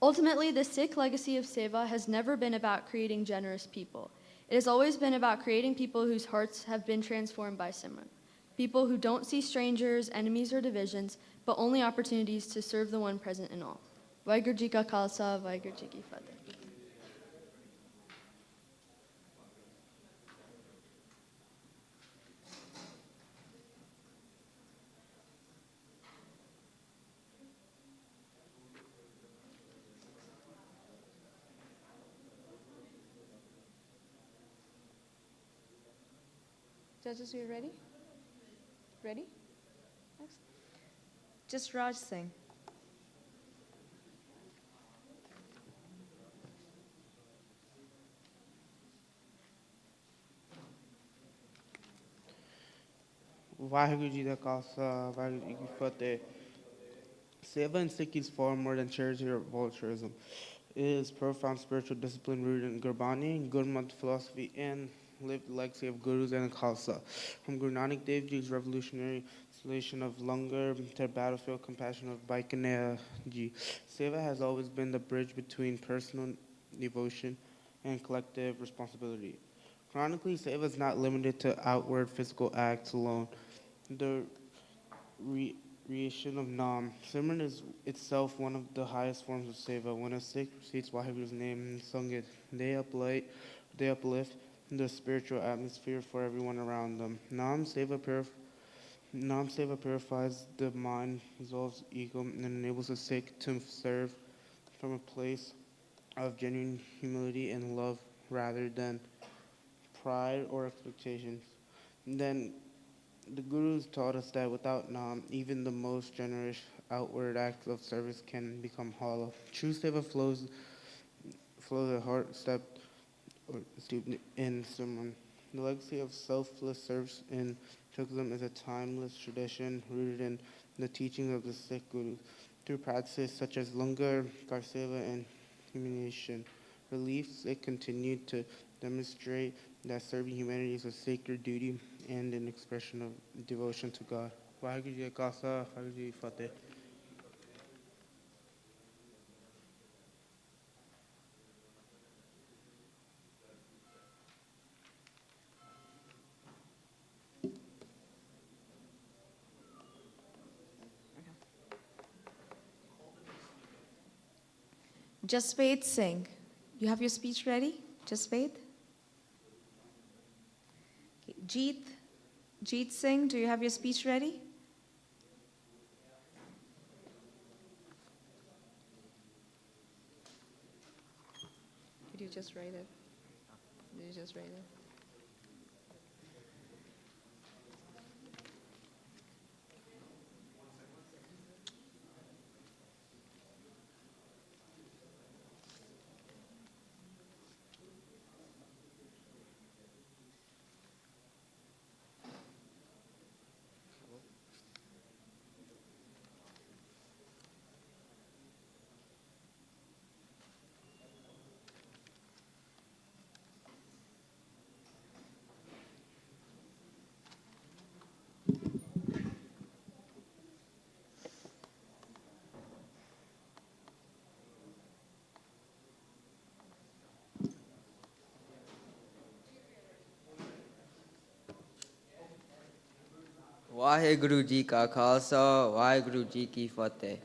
Ultimately, the Sikh legacy of seva has never been about creating generous people. It has always been about creating people whose hearts have been transformed by Simran. People who don't see strangers, enemies, or divisions, but only opportunities to serve the one present in all. Vaheguru Ji Ka Khalsa, Vaheguru Ji Ki Fateh. Judges, we ready? Ready? Excellent. Just Raj Singh. Vaheguru Ji Ka Khalsa, Vaheguru Ji Ki Fateh. Seva in Sikh is far more than charity or volunteerism. It is profound spiritual discipline rooted in Gurbani, Gurmat philosophy, and lived legacy of Gurus and Khalsa. From Guru Nanak Dev Ji's revolutionary installation of Langar to battlefield compassion of Baikaneya Ji, Seva has always been the bridge between personal devotion and collective responsibility. Chronically, Seva is not limited to outward physical acts alone. The creation of Nam. Simran is itself one of the highest forms of seva. When a Sikh recites Vaheguru's name and sung it, they uplift the spiritual atmosphere for everyone around them. Nam seva purifies the mind, dissolves ego, and enables a Sikh to serve from a place of genuine humility and love rather than pride or expectations. Then the Gurus taught us that without Nam, even the most generous outward acts of service can become hollow. True seva flows a heart step in Simran. The legacy of selfless service in Sikhism is a timeless tradition rooted in the teachings of the Sikh Gurus. Through practices such as Langar, Karseva, and humiliation, reliefs, it continued to demonstrate that serving humanity is a sacred duty and an expression of devotion to God. Vaheguru Ji Ka Khalsa, Vaheguru Ji Ki Fateh. Jaspreet Singh, you have your speech ready? Jaspreet? Okay. Jeet Singh, do you have your speech ready? Did you just write it? Did you just write it? Waheguru Ji Ka Khalsa, Waheguru Ji Ki Fateh.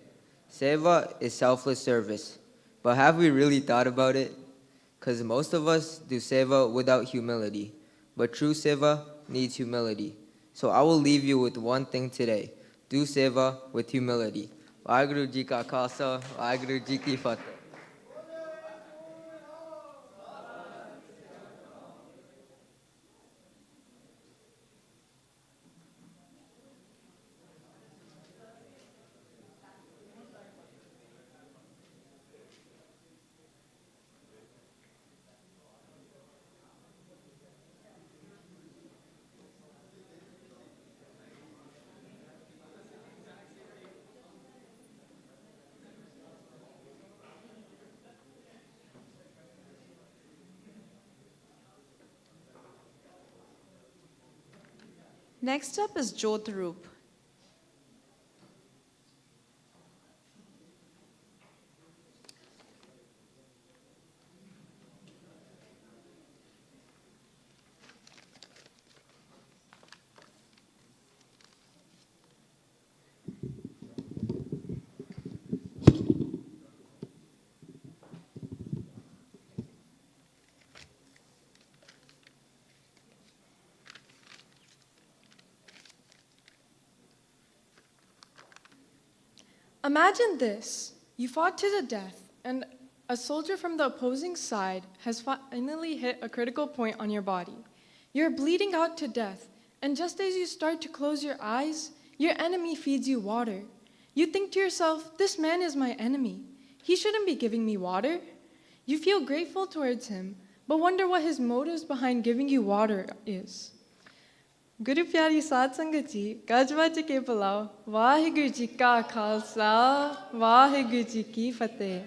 Seva is selfless service. But have we really thought about it? Because most of us do seva without humility. But true seva needs humility. So I will leave you with one thing today. Do seva with humility. Waheguru Ji Ka Khalsa, Waheguru Ji Ki Fateh. Next up is Jyot Roop. Imagine this. You fought to the death, and a soldier from the opposing side has finally hit a critical point on your body. You're bleeding out to death, and just as you start to close your eyes, your enemy feeds you water. You think to yourself, this man is my enemy. He shouldn't be giving me water. You feel grateful towards him, but wonder what his motives behind giving you water is. Guru Pyari Saad Sangat Ji, Gajwaj ke Pulao, Vaheguru Ji Ka Khalsa, Vaheguru Ji Ki Fateh.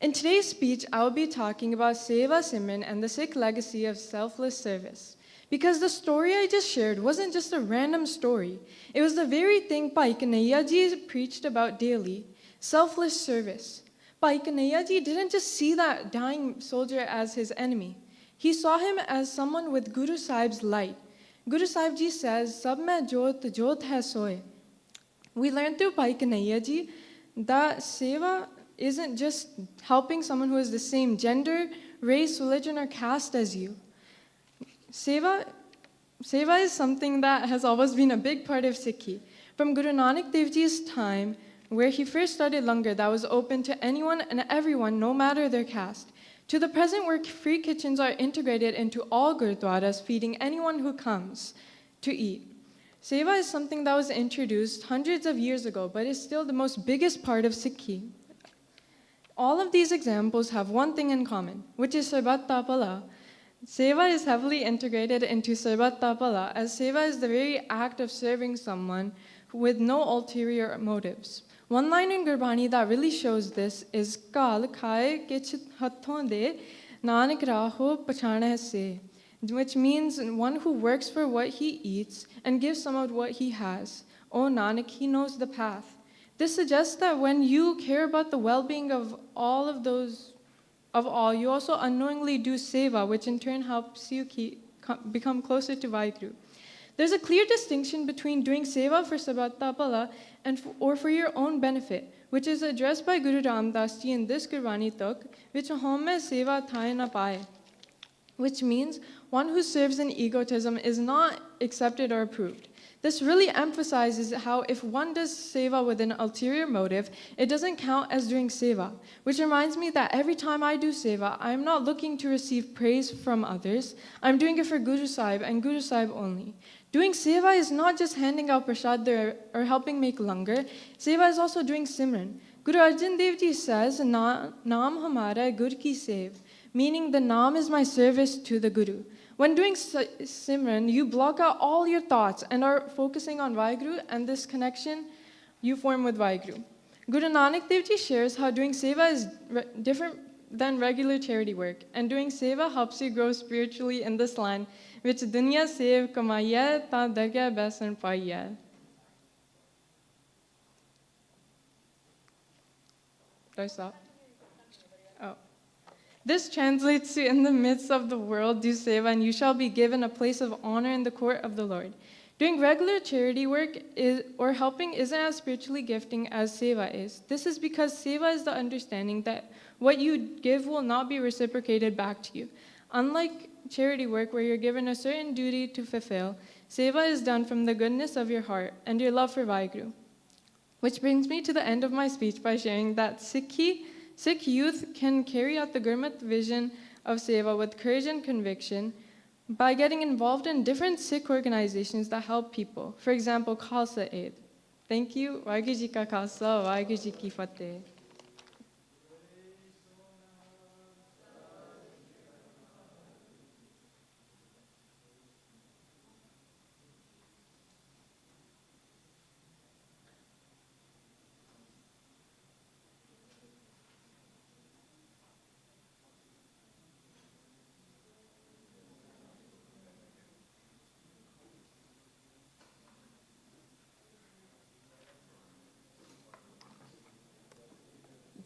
In today's speech, I will be talking about Seva Simran and the Sikh legacy of selfless service. Because the story I just shared wasn't just a random story. It was the very thing Bhai Kanhaiya Ji preached about daily, selfless service. Bhai Kanhaiya Ji didn't just see that dying soldier as his enemy. He saw him as someone with Guru Sahib's light. Guru Sahib Ji says, Sab mein jyot, jyot hai soe. We learned through Bhai Kanhaiya Ji that seva isn't just helping someone who is the same gender, race, religion, or caste as you. Seva is something that has always been a big part of Sikhi. From Guru Nanak Dev Ji's time, where he first started langar that was open to anyone and everyone, no matter their caste, to the present where free kitchens are integrated into all gurdwaras, feeding anyone who comes to eat. Seva is something that was introduced hundreds of years ago, but is still the most biggest part of Sikhi. All of these examples have one thing in common, which is Sarbat Tapala. Seva is heavily integrated into Sarbat Tapala, as seva is the very act of serving someone with no ulterior motives. One line in Gurbani that really shows this is Kal khaye kich hathon de nanak raho pachana se, which means one who works for what he eats and gives some of what he has. Oh Nanak, he knows the path. This suggests that when you care about the well-being of all, you also unknowingly do seva, which in turn helps you become closer to Vaheguru. There's a clear distinction between doing seva for Sarbat Tapala or for your own benefit, which is addressed by Guru Ram Das Ji in this Gurbani Tuk, which home seva thai na pae, which means one who serves in egotism is not accepted or approved. This really emphasizes how if one does seva with an ulterior motive, it doesn't count as doing seva, which reminds me that every time I do seva, I'm not looking to receive praise from others. I'm doing it for Guru Sahib and Guru Sahib only. Doing seva is not just handing out prasad there or helping make langar. Seva is also doing simran. Guru Arjan Dev Ji says, Naam hamara gur ki sev, meaning the naam is my service to the Guru. When doing simran, you block out all your thoughts and are focusing on Vaheguru, and this connection you form with Vaheguru. Guru Nanak Dev Ji shares how doing seva is different than regular charity work, and doing seva helps you grow spiritually in this line, which dunya sev kamaiya ta dargah besan paiya. Do I stop? Oh. This translates to, in the midst of the world, do seva, and you shall be given a place of honor in the court of the Lord. Doing regular charity work or helping isn't as spiritually gifting as seva is. This is because seva is the understanding that what you give will not be reciprocated back to you. Unlike charity work, where you're given a certain duty to fulfill, seva is done from the goodness of your heart and your love for Vaheguru. Which brings me to the end of my speech by sharing that Sikh youth can carry out the Gurmat vision of seva with courage and conviction by getting involved in different Sikh organizations that help people. For example, Khalsa Aid. Thank you. Vaheguru Ji Ka Khalsa, Vaheguru Ji Ki Fateh.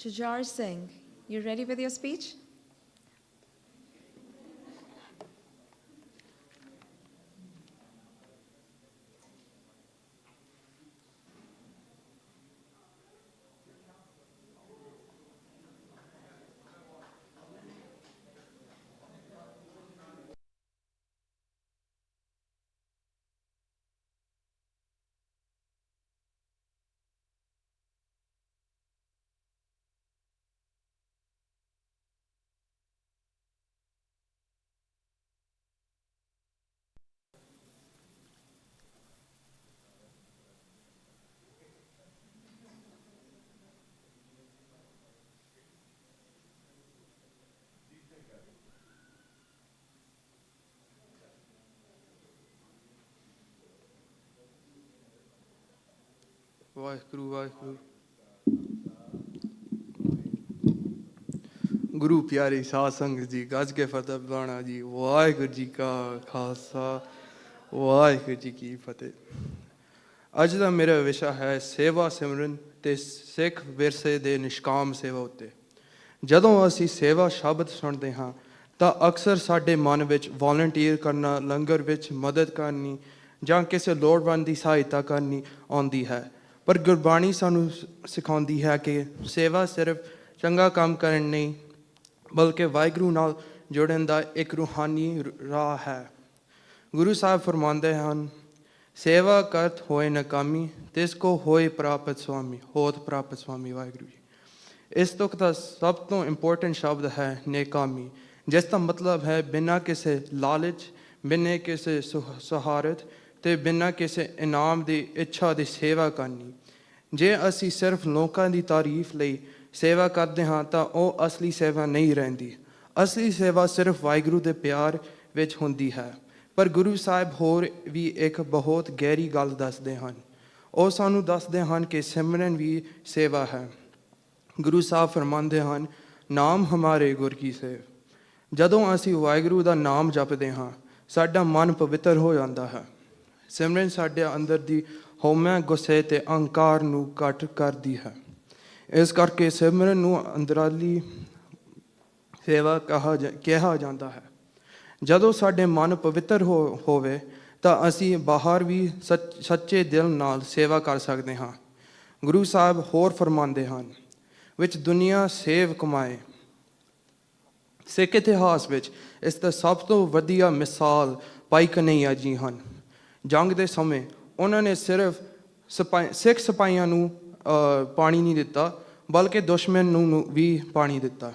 Jujar Singh, you ready with your speech? Waheguru Waheguru ਗੁਰੂ ਪਿਆਰੀ ਸਾਧ ਸੰਗਤ ਜੀ ਗੱਜ ਕੇ ਫਤਿਹ ਬੁਲਾਣਾ ਜੀ ਵਾਹਿਗੁਰੂ ਜੀ ਕਾ ਖਾਲਸਾ ਵਾਹਿਗੁਰੂ ਜੀ ਕੀ ਫਤਿਹ ਅੱਜ ਦਾ ਮੇਰਾ ਵਿਸ਼ਾ ਹੈ ਸੇਵਾ ਸਿਮਰਨ ਤੇ ਸਿੱਖ ਵਿਰਸੇ ਦੇ ਨਿਸ਼ਕਾਮ ਸੇਵਾ ਉੱਤੇ ਜਦੋਂ ਅਸੀਂ ਸੇਵਾ ਸ਼ਬਦ ਸੁਣਦੇ ਹਾਂ ਤਾਂ ਅਕਸਰ ਸਾਡੇ ਮਨ ਵਿੱਚ ਵਾਲੰਟੀਅਰ ਕਰਨਾ ਲੰਗਰ ਵਿੱਚ ਮਦਦ ਕਰਨੀ ਜਾਂ ਕਿਸੇ ਲੋੜਵੰਦ ਦੀ ਸਹਾਇਤਾ ਕਰਨੀ ਆਉਂਦੀ ਹੈ ਪਰ ਗੁਰਬਾਣੀ ਸਾਨੂੰ ਸਿਖਾਉਂਦੀ ਹੈ ਕਿ ਸੇਵਾ ਸਿਰਫ ਚੰਗਾ ਕੰਮ ਕਰਨ ਨਹੀਂ ਬਲਕਿ ਵਾਹਿਗੁਰੂ ਨਾਲ ਜੁੜਨ ਦਾ ਇੱਕ ਰੂਹਾਨੀ ਰਾਹ ਹੈ ਗੁਰੂ ਸਾਹਿਬ ਫਰਮਾਉਂਦੇ ਹਨ ਸੇਵਾ ਕਰਤ ਹੋਏ ਨਕਾਮੀ ਤਿਸ ਕੋ ਹੋਏ ਪ੍ਰਾਪਤ ਸੁਆਮੀ ਹੋਤ ਪ੍ਰਾਪਤ ਸੁਆਮੀ ਵਾਹਿਗੁਰੂ ਜੀ ਇਸ ਤੁਕ ਦਾ ਸਭ ਤੋਂ ਇੰਪੋਰਟੈਂਟ ਸ਼ਬਦ ਹੈ ਨੇਕਾਮੀ ਜਿਸ ਦਾ ਮਤਲਬ ਹੈ ਬਿਨਾਂ ਕਿਸੇ ਲਾਲਚ ਬਿਨਾਂ ਕਿਸੇ ਸਹਾਰਤ ਤੇ ਬਿਨਾਂ ਕਿਸੇ ਇਨਾਮ ਦੀ ਇੱਛਾ ਦੀ ਸੇਵਾ ਕਰਨੀ ਜੇ ਅਸੀਂ ਸਿਰਫ ਲੋਕਾਂ ਦੀ ਤਾਰੀਫ ਲਈ ਸੇਵਾ ਕਰਦੇ ਹਾਂ ਤਾਂ ਉਹ ਅਸਲੀ ਸੇਵਾ ਨਹੀਂ ਰਹਿੰਦੀ ਅਸਲੀ ਸੇਵਾ ਸਿਰਫ ਵਾਹਿਗੁਰੂ ਦੇ ਪਿਆਰ ਵਿੱਚ ਹੁੰਦੀ ਹੈ ਪਰ ਗੁਰੂ ਸਾਹਿਬ ਹੋਰ ਵੀ ਇੱਕ ਬਹੁਤ ਗਹਿਰੀ ਗੱਲ ਦੱਸਦੇ ਹਨ ਉਹ ਸਾਨੂੰ ਦੱਸਦੇ ਹਨ ਕਿ ਸਿਮਰਨ ਵੀ ਸੇਵਾ ਹੈ ਗੁਰੂ ਸਾਹਿਬ ਫਰਮਾਉਂਦੇ ਹਨ ਨਾਮ ਹਮਾਰੇ ਗੁਰ ਕੀ ਸੇਵ ਜਦੋਂ ਅਸੀਂ ਵਾਹਿਗੁਰੂ ਦਾ ਨਾਮ ਜਪਦੇ ਹਾਂ ਸਾਡਾ ਮਨ ਪਵਿੱਤਰ ਹੋ ਜਾਂਦਾ ਹੈ ਸਿਮਰਨ ਸਾਡੇ ਅੰਦਰ ਦੀ ਹਉਮੈ ਗੁੱਸੇ ਤੇ ਅਹੰਕਾਰ ਨੂੰ ਘੱਟ ਕਰਦੀ ਹੈ ਇਸ ਕਰਕੇ ਸਿਮਰਨ ਨੂੰ ਅੰਦਰਾਲੀ ਸੇਵਾ ਕਿਹਾ ਜਾਂਦਾ ਹੈ ਜਦੋਂ ਸਾਡੇ ਮਨ ਪਵਿੱਤਰ ਹੋਵੇ ਤਾਂ ਅਸੀਂ ਬਾਹਰ ਵੀ ਸੱਚੇ ਦਿਲ ਨਾਲ ਸੇਵਾ ਕਰ ਸਕਦੇ ਹਾਂ ਗੁਰੂ ਸਾਹਿਬ ਹੋਰ ਫਰਮਾਉਂਦੇ ਹਨ, ਵਿੱਚ ਦੁਨੀਆ ਸੇਵ ਕਮਾਏ। ਸਿੱਖ ਇਤਿਹਾਸ ਵਿੱਚ ਇਸ ਦਾ ਸਭ ਤੋਂ ਵਧੀਆ ਮਿਸਾਲ ਭਾਈ ਕਨ੍ਹਈਆ ਜੀ ਹਨ। ਜੰਗ ਦੇ ਸਮੇਂ ਉਹਨਾਂ ਨੇ ਸਿਰਫ ਸਿੱਖ ਸਿਪਾਹੀਆਂ ਨੂੰ ਪਾਣੀ ਨਹੀਂ ਦਿੱਤਾ, ਬਲਕਿ ਦੁਸ਼ਮਣ ਨੂੰ ਵੀ ਪਾਣੀ ਦਿੱਤਾ।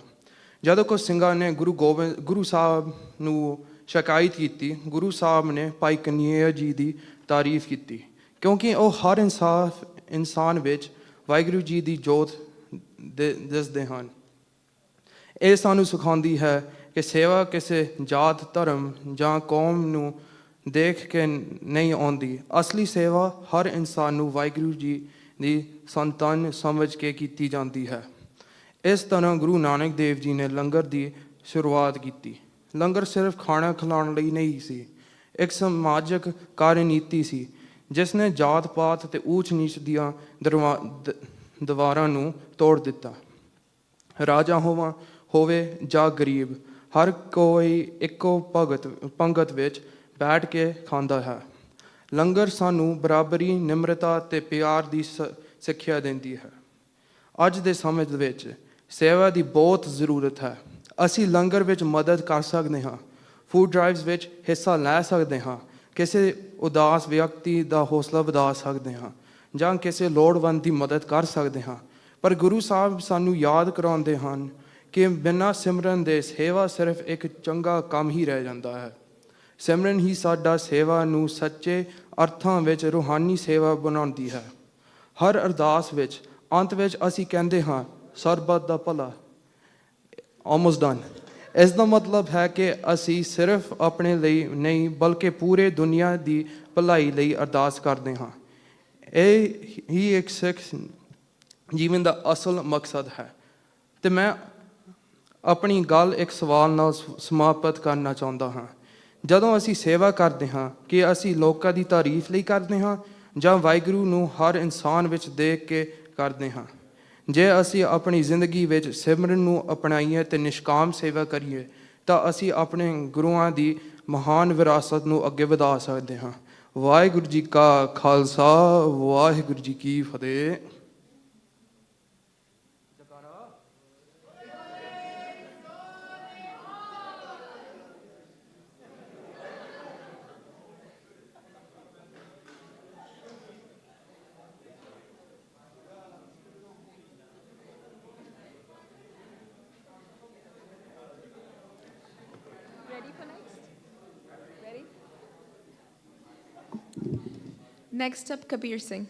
ਜਦੋਂ ਕੁਝ ਸਿੰਘਾਂ ਨੇ ਗੁਰੂ ਸਾਹਿਬ ਨੂੰ ਸ਼ਿਕਾਇਤ ਕੀਤੀ, ਗੁਰੂ ਸਾਹਿਬ ਨੇ ਭਾਈ ਕਨ੍ਹਈਆ ਜੀ ਦੀ ਤਾਰੀਫ ਕੀਤੀ, ਕਿਉਂਕਿ ਉਹ ਹਰ ਇਨਸਾਨ ਵਿੱਚ ਵਾਹਿਗੁਰੂ ਜੀ ਦੀ ਜੋਤ ਦਿਸਦੇ ਹਨ। ਇਹ ਸਾਨੂੰ ਸਿਖਾਉਂਦੀ ਹੈ ਕਿ ਸੇਵਾ ਕਿਸੇ ਜਾਤ, ਧਰਮ ਜਾਂ ਕੌਮ ਨੂੰ ਦੇਖ ਕੇ ਨਹੀਂ ਆਉਂਦੀ। ਅਸਲੀ ਸੇਵਾ ਹਰ ਇਨਸਾਨ ਨੂੰ ਵਾਹਿਗੁਰੂ ਜੀ ਦੀ ਸੰਤਾਨ ਸਮਝ ਕੇ ਕੀਤੀ ਜਾਂਦੀ ਹੈ। ਇਸ ਤਰ੍ਹਾਂ ਗੁਰੂ ਨਾਨਕ ਦੇਵ ਜੀ ਨੇ ਲੰਗਰ ਦੀ ਸ਼ੁਰੂਆਤ ਕੀਤੀ। ਲੰਗਰ ਸਿਰਫ ਖਾਣਾ ਖਿਲਾਉਣ ਲਈ ਨਹੀਂ ਸੀ, ਇੱਕ ਸਮਾਜਿਕ ਕਾਰਜਨੀਤੀ ਸੀ ਜਿਸ ਨੇ ਜਾਤ ਪਾਤ ਅਤੇ ਊਚ ਨੀਚ ਦੀਆਂ ਦੀਵਾਰਾਂ ਨੂੰ ਤੋੜ ਦਿੱਤਾ। ਰਾਜਾ ਹੋਵੇ ਜਾਂ ਗਰੀਬ, ਹਰ ਕੋਈ ਇੱਕੋ ਪੰਗਤ ਵਿੱਚ ਬੈਠ ਕੇ ਖਾਂਦਾ ਹੈ। ਲੰਗਰ ਸਾਨੂੰ ਬਰਾਬਰੀ, ਨਿਮਰਤਾ ਅਤੇ ਪਿਆਰ ਦੀ ਸਿੱਖਿਆ ਦਿੰਦੀ ਹੈ। ਅੱਜ ਦੇ ਸਮੇਂ ਵਿੱਚ ਸੇਵਾ ਦੀ ਬਹੁਤ ਜ਼ਰੂਰਤ ਹੈ। ਅਸੀਂ ਲੰਗਰ ਵਿੱਚ ਮਦਦ ਕਰ ਸਕਦੇ ਹਾਂ, ਫੂਡ ਡਰਾਈਵਸ ਵਿੱਚ ਹਿੱਸਾ ਲੈ ਸਕਦੇ ਹਾਂ, ਕਿਸੇ ਉਦਾਸ ਵਿਅਕਤੀ ਦਾ ਹੌਸਲਾ ਵਧਾ ਸਕਦੇ ਹਾਂ ਜਾਂ ਕਿਸੇ ਲੋੜਵੰਦ ਦੀ ਮਦਦ ਕਰ ਸਕਦੇ ਹਾਂ। ਪਰ ਗੁਰੂ ਸਾਹਿਬ ਸਾਨੂੰ ਯਾਦ ਕਰਾਉਂਦੇ ਹਨ ਕਿ ਬਿਨਾਂ ਸਿਮਰਨ ਦੇ ਸੇਵਾ ਸਿਰਫ ਇੱਕ ਚੰਗਾ ਕੰਮ ਹੀ ਰਹਿ ਜਾਂਦਾ ਹੈ। ਸਿਮਰਨ ਹੀ ਸਾਡਾ ਸੇਵਾ ਨੂੰ ਸੱਚੇ ਅਰਥਾਂ ਵਿੱਚ ਰੂਹਾਨੀ ਸੇਵਾ ਬਣਾਉਂਦੀ ਹੈ। ਹਰ ਅਰਦਾਸ ਵਿੱਚ ਅੰਤ ਵਿੱਚ ਅਸੀਂ ਕਹਿੰਦੇ ਹਾਂ, ਸਰਬੱਤ ਦਾ ਭਲਾ, ਆਲਮੋਸਟ ਡਨ। ਇਸ ਦਾ ਮਤਲਬ ਹੈ ਕਿ ਅਸੀਂ ਸਿਰਫ ਆਪਣੇ ਲਈ ਨਹੀਂ ਬਲਕਿ ਪੂਰੇ ਦੁਨੀਆ ਦੀ ਭਲਾਈ ਲਈ ਅਰਦਾਸ ਕਰਦੇ ਹਾਂ। ਇਹ ਹੀ ਇੱਕ ਸਿੱਖ ਜੀਵਨ ਦਾ ਅਸਲ ਮਕਸਦ ਹੈ। ਅਤੇ ਮੈਂ ਆਪਣੀ ਗੱਲ ਇੱਕ ਸਵਾਲ ਨਾਲ ਸਮਾਪਤ ਕਰਨਾ ਚਾਹੁੰਦਾ ਹਾਂ। ਜਦੋਂ ਅਸੀਂ ਸੇਵਾ ਕਰਦੇ ਹਾਂ, ਕਿ ਅਸੀਂ ਲੋਕਾਂ ਦੀ ਤਾਰੀਫ ਲਈ ਕਰਦੇ ਹਾਂ ਜਾਂ ਵਾਹਿਗੁਰੂ ਨੂੰ ਹਰ ਇਨਸਾਨ ਵਿੱਚ ਦੇਖ ਕੇ ਕਰਦੇ ਹਾਂ? ਜੇ ਅਸੀਂ ਆਪਣੀ ਜ਼ਿੰਦਗੀ ਵਿੱਚ ਸਿਮਰਨ ਨੂੰ ਅਪਣਾਈਏ ਅਤੇ ਨਿਸ਼ਕਾਮ ਸੇਵਾ ਕਰੀਏ ਤਾਂ ਅਸੀਂ ਆਪਣੇ ਗੁਰੂਆਂ ਦੀ ਮਹਾਨ ਵਿਰਾਸਤ ਨੂੰ ਅੱਗੇ ਵਧਾ ਸਕਦੇ ਹਾਂ। ਵਾਹਿਗੁਰੂ ਜੀ ਕਾ ਖਾਲਸਾ, ਵਾਹਿਗੁਰੂ ਜੀ ਕੀ ਫਤਿਹ। Next up, Kabir Singh.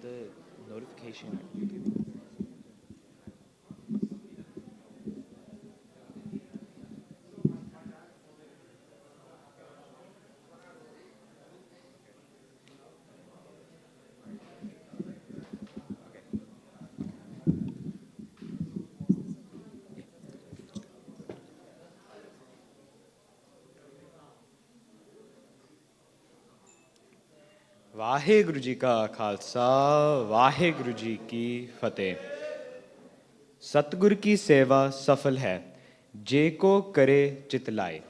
The notification. Waheguru ji ਕਾ ਖਾਲਸਾ, ਵਾਹਿਗੁਰੂ ਜੀ ਕੀ ਫਤਿਹ। ਸਤਿਗੁਰ ਕੀ ਸੇਵਾ ਸਫਲ ਹੈ, ਜੇ ਕੋ ਕਰੇ ਚਿਤ ਲਾਏ।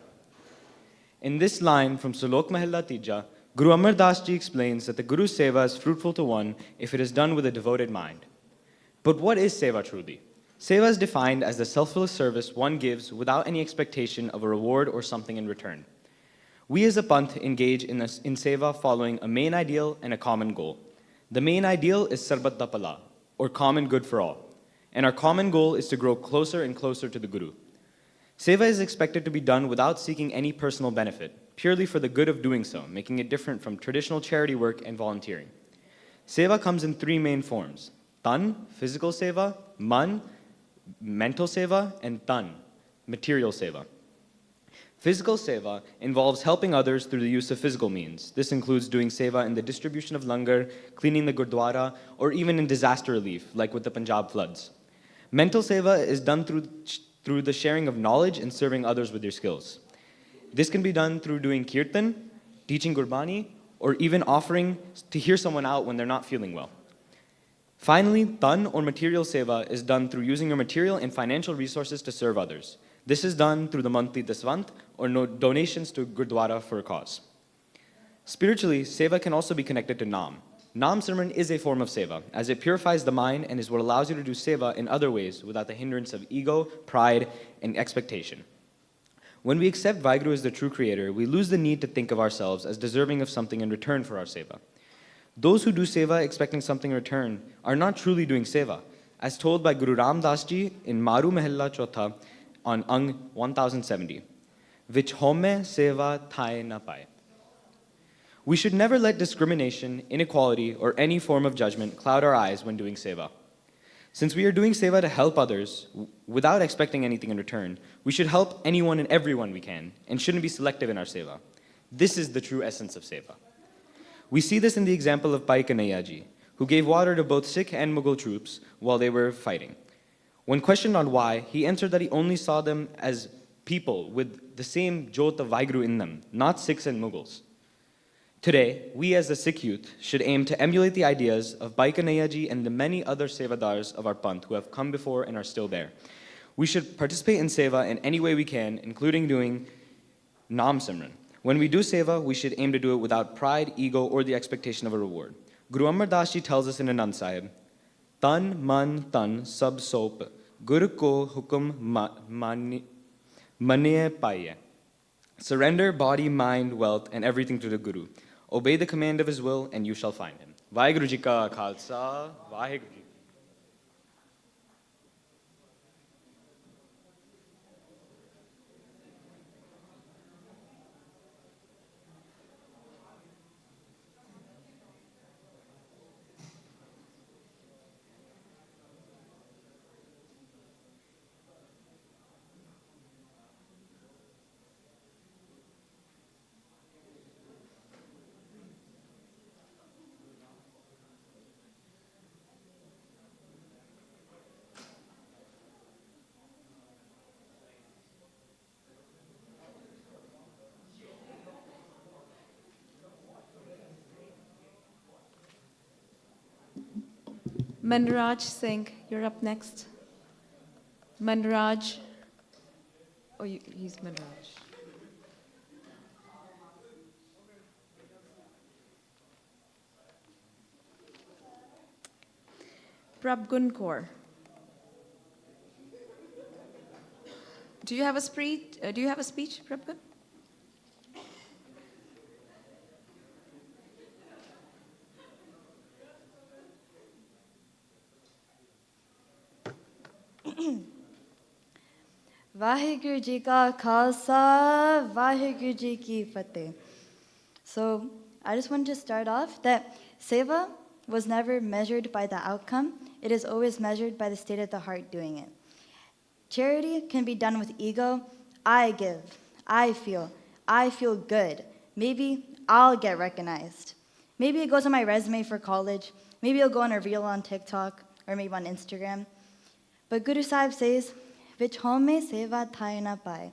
In this line from Sulok Mahalla Tija, Guru Amar Das Ji explains that the Guru's seva is fruitful to one if it is done with a devoted mind. But what is seva truly? Seva is defined as the selfless service one gives without any expectation of a reward or something in return. We as a Panth engage in seva following a main ideal and a common goal. The main ideal is Sarbat da Pala, or common good for all. And our common goal is to grow closer and closer to the Guru. Seva is expected to be done without seeking any personal benefit, purely for the good of doing so, making it different from traditional charity work and volunteering. Seva comes in three main forms: Tan, physical seva; Man, mental seva; and Tan, material seva. Physical seva involves helping others through the use of physical means. This includes doing seva in the distribution of langar, cleaning the gurdwara, or even in disaster relief, like with the Punjab floods. Mental seva is done through through the sharing of knowledge and serving others with your skills. This can be done through doing kirtan, teaching Gurbani, or even offering to hear someone out when they're not feeling well. Finally, tan or material seva is done through using your material and financial resources to serve others. This is done through the monthly daswant or donations to Gurdwara for a cause. Spiritually, seva can also be connected to Nam. Nam Simran is a form of seva, as it purifies the mind and is what allows you to do seva in other ways without the hindrance of ego, pride, and expectation. When we accept Vaheguru as the true creator, we lose the need to think of ourselves as deserving of something in return for our seva. Those who do seva expecting something in return are not truly doing seva, as told by Guru Ram Das Ji in Maru Mahalla Chotha on Ang 1070, which home seva thai na paye. We should never let discrimination, inequality, or any form of judgment cloud our eyes when doing seva. Since we are doing seva to help others without expecting anything in return, we should help anyone and everyone we can and shouldn't be selective in our seva. This is the true essence of seva. We see this in the example of Bhai Kanhaiya Ji, who gave water to both Sikh and Mughal troops while they were fighting. When questioned on why, he answered that he only saw them as people with the same jot of Vaheguru in them, not Sikhs and Mughals. Today, we as the Sikh youth should aim to emulate the ideas of Bhai Kanhaiya Ji and the many other sevadars of our panth who have come before and are still there. We should participate in seva in any way we can, including doing Nam Simran. When we do seva, we should aim to do it without pride, ego, or the expectation of a reward. Guru Amar Das Ji tells us in Anand Sahib, Tan man tan sab sop, Gur ko hukum mane paye. Surrender body, mind, wealth, and everything to the Guru. Obey the command of his will, and you shall find him. Vaheguru Ji ka Khalsa, Vaheguru Ji. Manraj Singh, you're up next. Manraj. Oh, he's Manraj. Prabgun Kaur. Do you have a speech? Prabgun? Vaheguru Ji ka Khalsa, Vaheguru Ji ki Fateh. So I just wanted to start off that seva was never measured by the outcome. It is always measured by the state of the heart doing it. Charity can be done with ego. I give, I feel good. Maybe I'll get recognized. Maybe it goes on my resume for college. Maybe it'll go on a reel on TikTok or maybe on Instagram. But Guru Sahib says, Vich home seva thai na paye.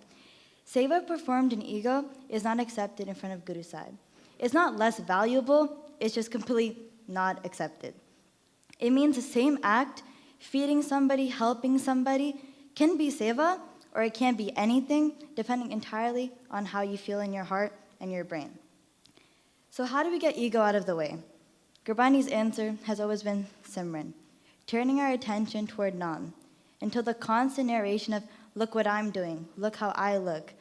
Seva performed in ego is not accepted in front of Guru Sahib. It's not less valuable, it's just completely not accepted. It means the same act, feeding somebody, helping somebody, can be seva or it can be anything, depending entirely on how you feel in your heart and your brain. So how do we get ego out of the way? Gurbani's answer has always been Simran, turning our attention toward Nam, until the constant narration of, look what I'm doing, look how I look,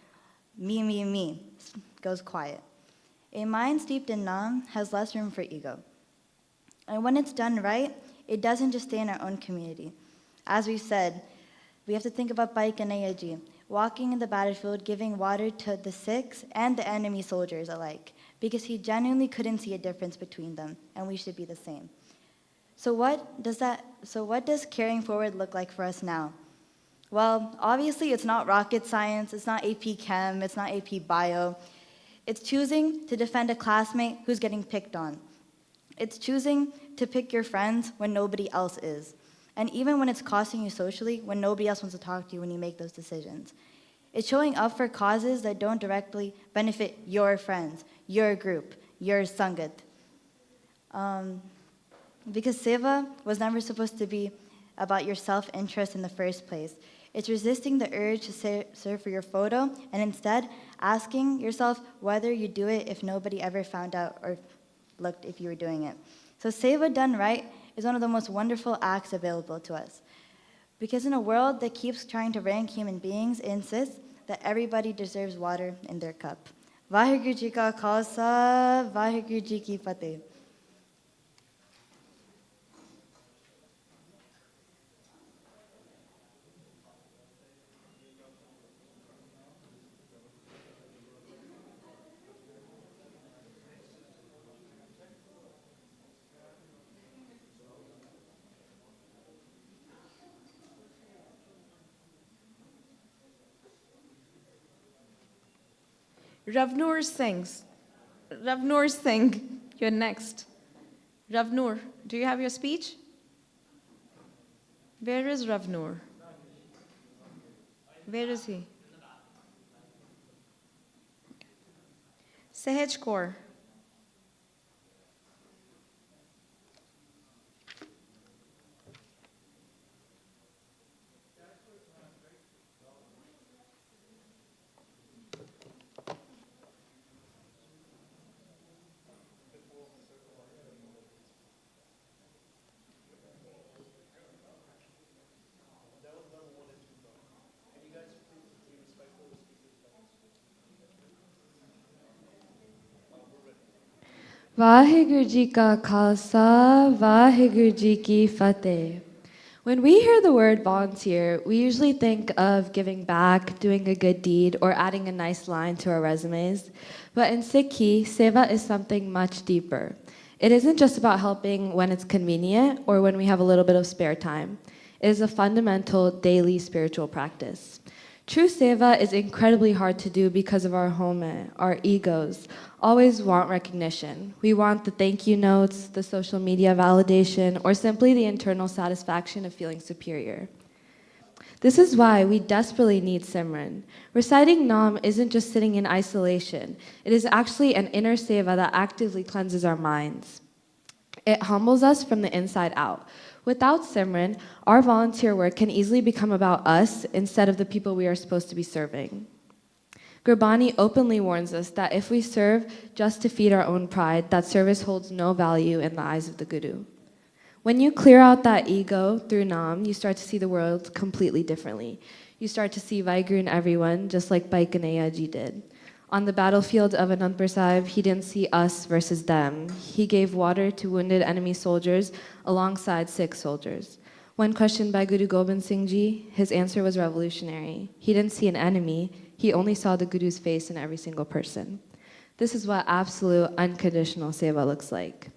me, goes quiet. A mind steeped in Nam has less room for ego. And when it's done right, it doesn't just stay in our own community. As we've said, we have to think about Bhai Kanhaiya Ji, walking in the battlefield, giving water to the Sikhs and the enemy soldiers alike, because he genuinely couldn't see a difference between them, and we should be the same. So what does carrying forward look like for us now? Well, obviously it's not rocket science, it's not AP Chem, it's not AP Bio. It's choosing to defend a classmate who's getting picked on. It's choosing to pick your friends when nobody else is. And even when it's costing you socially, when nobody else wants to talk to you when you make those decisions. It's showing up for causes that don't directly benefit your friends, your group, your Sangat. Because seva was never supposed to be about your self-interest in the first place. It's resisting the urge to serve for your photo and instead asking yourself whether you do it if nobody ever found out or looked if you were doing it. So seva done right is one of the most wonderful acts available to us. Because in a world that keeps trying to rank human beings, it insists that everybody deserves water in their cup. Vaheguru Ji Ka Khalsa, Vaheguru Ji Ki Fateh. Ravnoor sings. Ravnoor Singh, you're next. Ravnoor, do you have your speech? Where is Ravnoor? Where is he? Sehaj Kaur. Vaheguru Ji Ka Khalsa, Vaheguru Ji Ki Fateh. When we hear the word volunteer, we usually think of giving back, doing a good deed, or adding a nice line to our resumes. But in Sikhi, seva is something much deeper. It isn't just about helping when it's convenient or when we have a little bit of spare time. It is a fundamental daily spiritual practice. True seva is incredibly hard to do because of our home, our egos, always want recognition. We want the thank you notes, the social media validation, or simply the internal satisfaction of feeling superior. This is why we desperately need Simran. Reciting Nam isn't just sitting in isolation. It is actually an inner seva that actively cleanses our minds. It humbles us from the inside out. Without Simran, our volunteer work can easily become about us instead of the people we are supposed to be serving. Gurbani openly warns us that if we serve just to feed our own pride, that service holds no value in the eyes of the Guru. When you clear out that ego through Nam, you start to see the world completely differently. You start to see Vaheguru in everyone, just like Bhai Kanhaiya Ji did. On the battlefield of Anandpur Sahib, he didn't see us versus them. He gave water to wounded enemy soldiers alongside Sikh soldiers. When questioned by Guru Gobind Singh Ji, his answer was revolutionary. He didn't see an enemy, he only saw the Guru's face in every single person. This is what absolute unconditional seva looks like.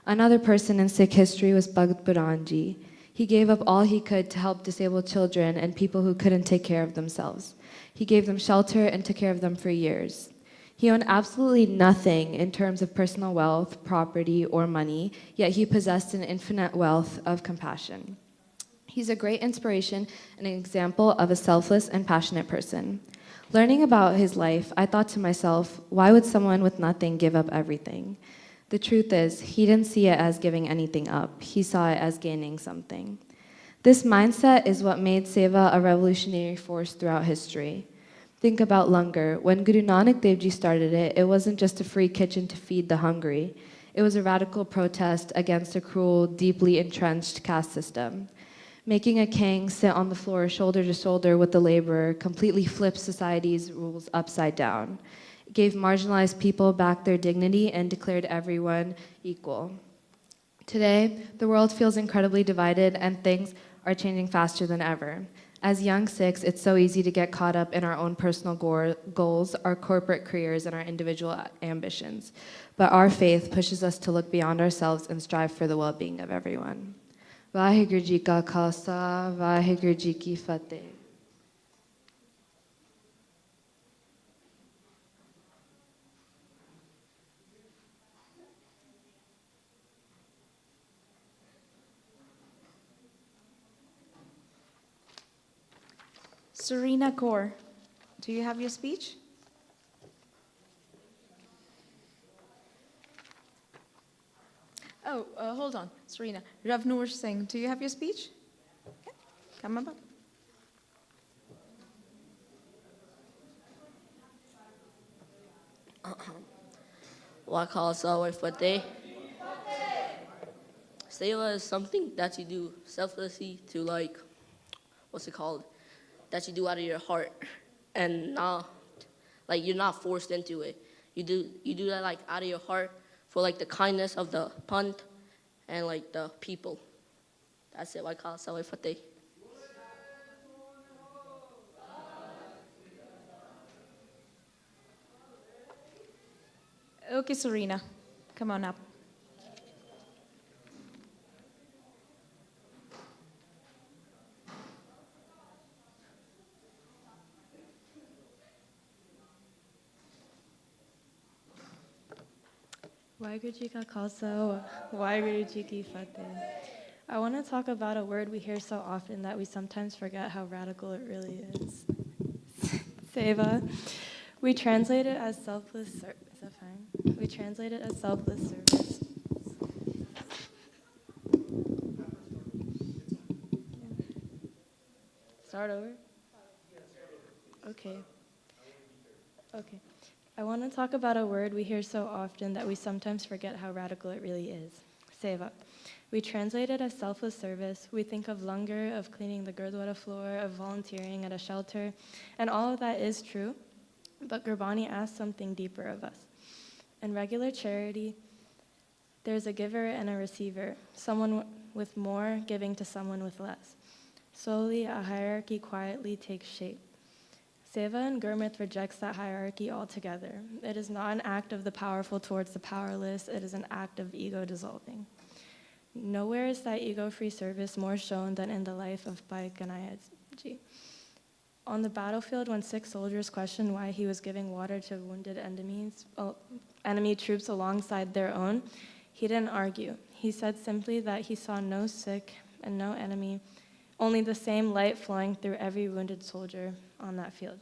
Another person in Sikh history was Bhagat Puran Ji. He gave up all he could to help disabled children and people who couldn't take care of themselves. He gave them shelter and took care of them for years. He owned absolutely nothing in terms of personal wealth, property, or money, yet he possessed an infinite wealth of compassion. He's a great inspiration and an example of a selfless and passionate person. Learning about his life, I thought to myself, why would someone with nothing give up everything? The truth is, he didn't see it as giving anything up. He saw it as gaining something. This mindset is what made seva a revolutionary force throughout history. Think about langar. When Guru Nanak Dev Ji started it, it wasn't just a free kitchen to feed the hungry. It was a radical protest against a cruel, deeply entrenched caste system. Making a king sit on the floor shoulder to shoulder with the laborer completely flipped society's rules upside down. It gave marginalized people back their dignity and declared everyone equal. Today, the world feels incredibly divided and things are changing faster than ever. As young Sikhs, it's so easy to get caught up in our own personal goals, our corporate careers, and our individual ambitions. But our faith pushes us to look beyond ourselves and strive for the well-being of everyone. Vaheguru Ji Ka Khalsa, Vaheguru Ji Ki Fateh. Serena Kaur, do you have your speech? Oh, hold on, Serena. Ravnoor Singh, do you have your speech? Okay, come up. Wakal Fateh. Seva is something that you do selflessly to like, what's it called? That you do out of your heart and not, like you're not forced into it. You do that like out of your heart for like the kindness of the punt and like the people. That's it, Wakal Fateh. Okay, Serena, come on up. Waheguru Ji Ka Khalsa, Waheguru Ji Ki Fateh. I want to talk about a word we hear so often that we sometimes forget how radical it really is. Seva. We translate it as selfless service. Is that fine? We translate it as selfless service. Start over? Okay. Okay. I want to talk about a word we hear so often that we sometimes forget how radical it really is. Seva. We translate it as selfless service. We think of langar, of cleaning the gurdwara floor, of volunteering at a shelter, and all of that is true, but Gurbani asks something deeper of us. In regular charity, there's a giver and a receiver, someone with more giving to someone with less. Slowly, a hierarchy quietly takes shape. Seva and Gurmit rejects that hierarchy altogether. It is not an act of the powerful towards the powerless, it is an act of ego dissolving. Nowhere is that ego-free service more shown than in the life of Bhai Ganayaji. On the battlefield, when 6 soldiers questioned why he was giving water to wounded enemy troops alongside their own, he didn't argue. He said simply that he saw no sick and no enemy, only the same light flowing through every wounded soldier on that field.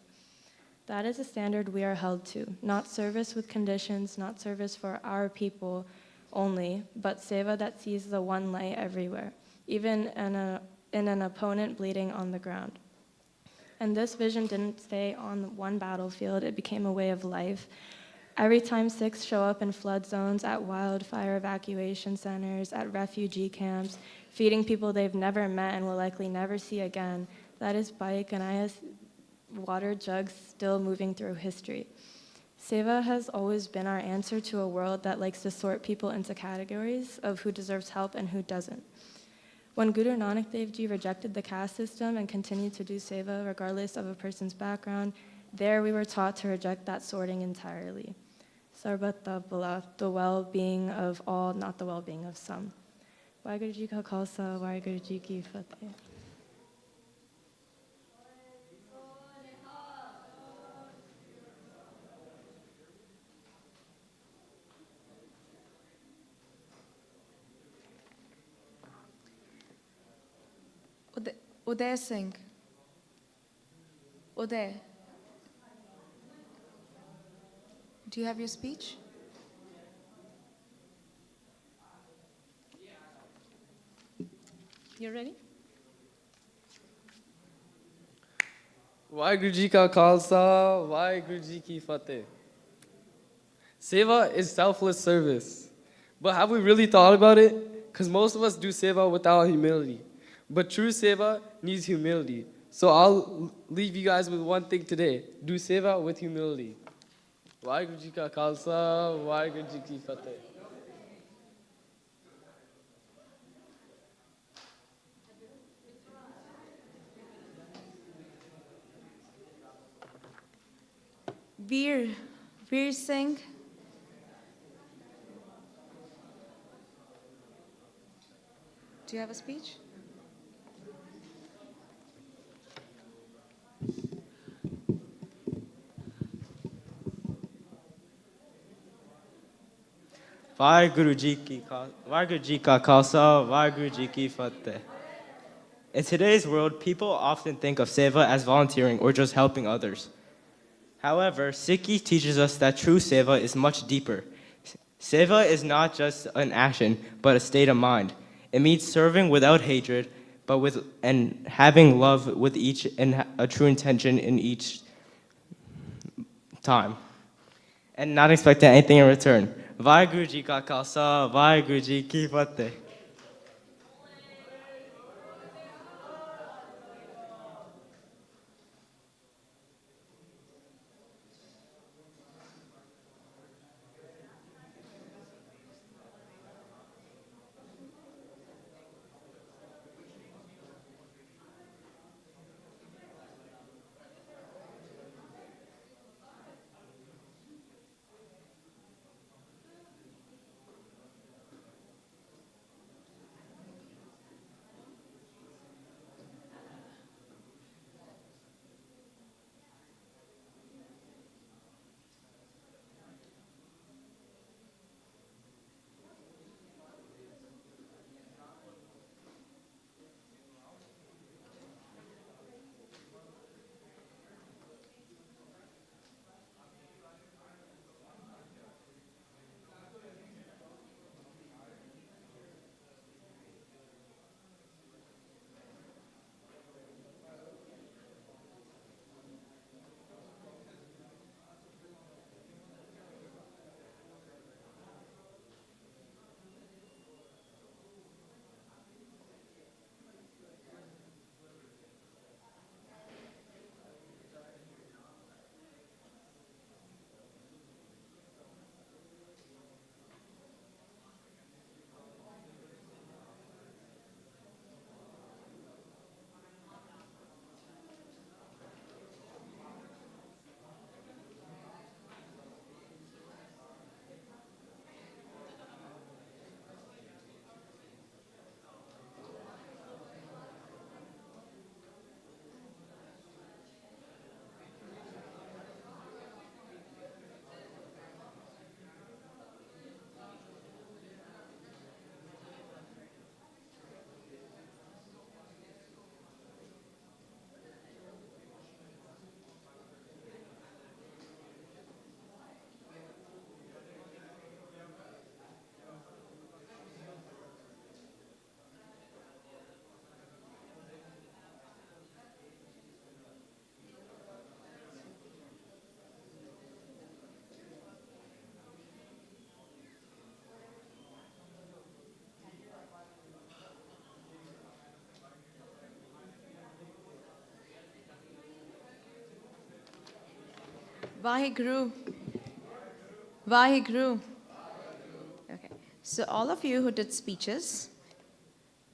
That is a standard we are held to, not service with conditions, not service for our people only, but seva that sees the one light everywhere, even in an opponent bleeding on the ground. And this vision didn't stay on one battlefield, it became a way of life. Every time Sikhs show up in flood zones, at wildfire evacuation centers, at refugee camps, feeding people they've never met and will likely never see again, that is Bhai Kanaya's water jugs still moving through history. Seva has always been our answer to a world that likes to sort people into categories of who deserves help and who doesn't. When Guru Nanak Dev Ji rejected the caste system and continued to do seva regardless of a person's background, there we were taught to reject that sorting entirely. Sarbat Bala, the well-being of all, not the well-being of some. Waheguru Ji Ka Khalsa, Waheguru Ji Ki Fateh. Uday Singh. Uday. Do you have your speech? You ready? Waheguru Ji Ka Khalsa, Waheguru Ji Ki Fateh. Seva is selfless service. But have we really thought about it? Because most of us do seva without humility. But true seva needs humility. So I'll leave you guys with one thing today. Do seva with humility. Waheguru Ji Ka Khalsa, Waheguru Ji Ki Fateh. Veer Singh. Do you have a speech? Waheguru Ji Ka Khalsa, Waheguru Ji Ki Fateh. In today's world, people often think of seva as volunteering or just helping others. However, Sikhi teaches us that true seva is much deeper. Seva is not just an action, but a state of mind. It means serving without hatred, and having love with each and a true intention in each time, and not expecting anything in return. Vaheguru Ji Ka Khalsa, Vaheguru Ji Ki Fateh. Vaheguru. Vaheguru. Okay. So all of you who did speeches,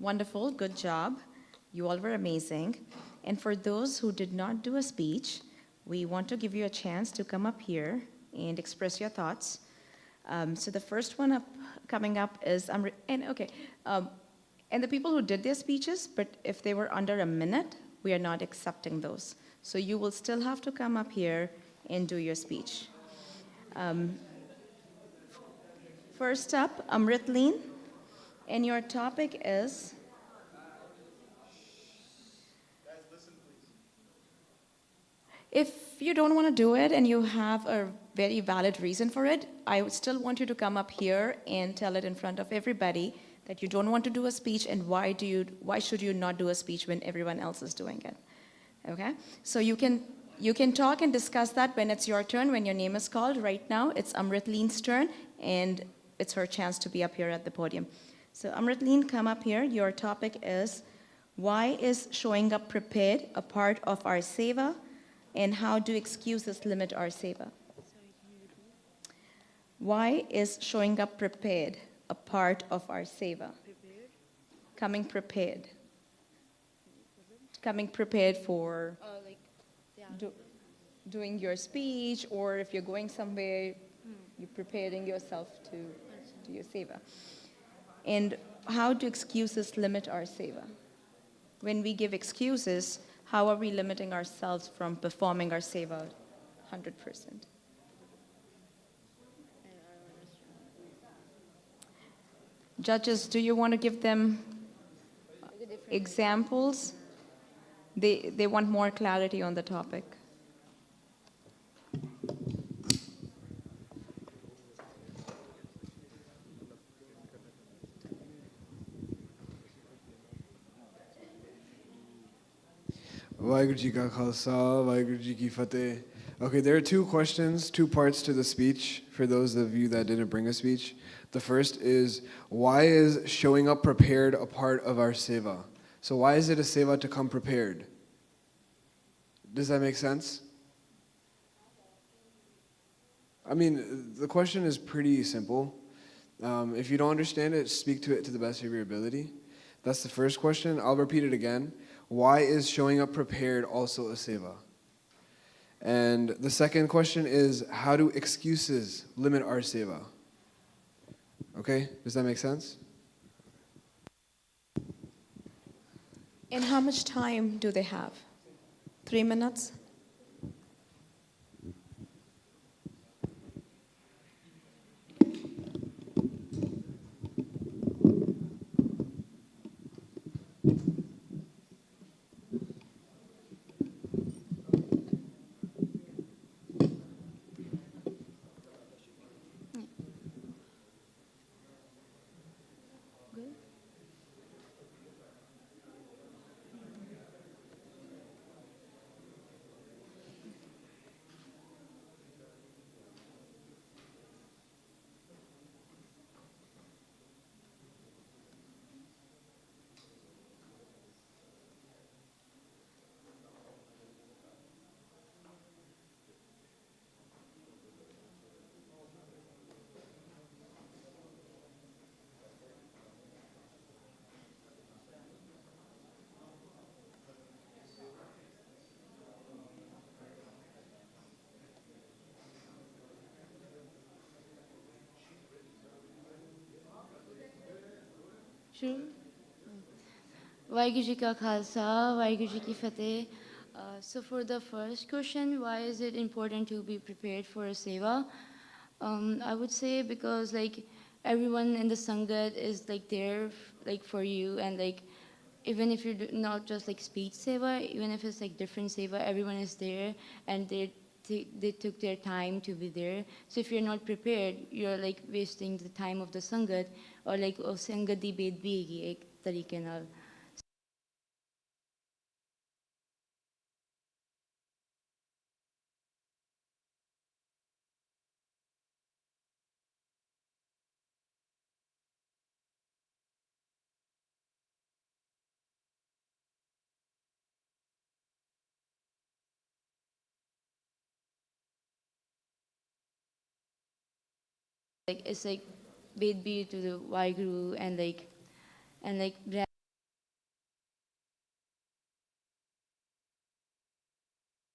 wonderful, good job. You all were amazing. And for those who did not do a speech, we want to give you a chance to come up here and express your thoughts. So the first one coming up is, and the people who did their speeches, but if they were under a minute, we are not accepting those. So you will still have to come up here and do your speech. First up, Amritleen, and your topic is? If you don't want to do it and you have a very valid reason for it, I would still want you to come up here and tell it in front of everybody that you don't want to do a speech and why should you not do a speech when everyone else is doing it. Okay? So you can talk and discuss that when it's your turn, when your name is called. Right now, it's Amritleen's turn, and it's her chance to be up here at the podium. So Amritleen, come up here. Your topic is, why is showing up prepared a part of our seva, and how do excuses limit our seva? Why is showing up prepared a part of our seva? Coming prepared. Coming prepared for doing your speech, or if you're going somewhere, you're preparing yourself to do your seva. And how do excuses limit our seva? When we give excuses, how are we limiting ourselves from performing our seva 100%? Judges, do you want to give them examples. They want more clarity on the topic. Vaheguru Ji Ka Khalsa, Vaheguru Ji Ki Fateh. Okay, there are two questions, two parts to the speech for those of you that didn't bring a speech. The first is, why is showing up prepared a part of our seva? So why is it a seva to come prepared? Does that make sense? I mean, the question is pretty simple. If you don't understand it, speak to it to the best of your ability. That's the first question. I'll repeat it again. Why is showing up prepared also a seva? And the second question is, how do excuses limit our seva? Okay, does that make sense? And how much time do they have? 3 minutes? Sure. Vaheguru Ji Ka Khalsa, Vaheguru Ji Ki Fateh. So for the first question, why is it important to be prepared for a seva? I would say because like everyone in the sangat is like there like for you, and like even if you're not just like speech seva, even if it's like different seva, everyone is there and they took their time to be there. So if you're not prepared, you're like wasting the time of the sangat, or like oh sangat di bed bhi hegi ek tarike naal. Like it's like bed be to the Waheguru and like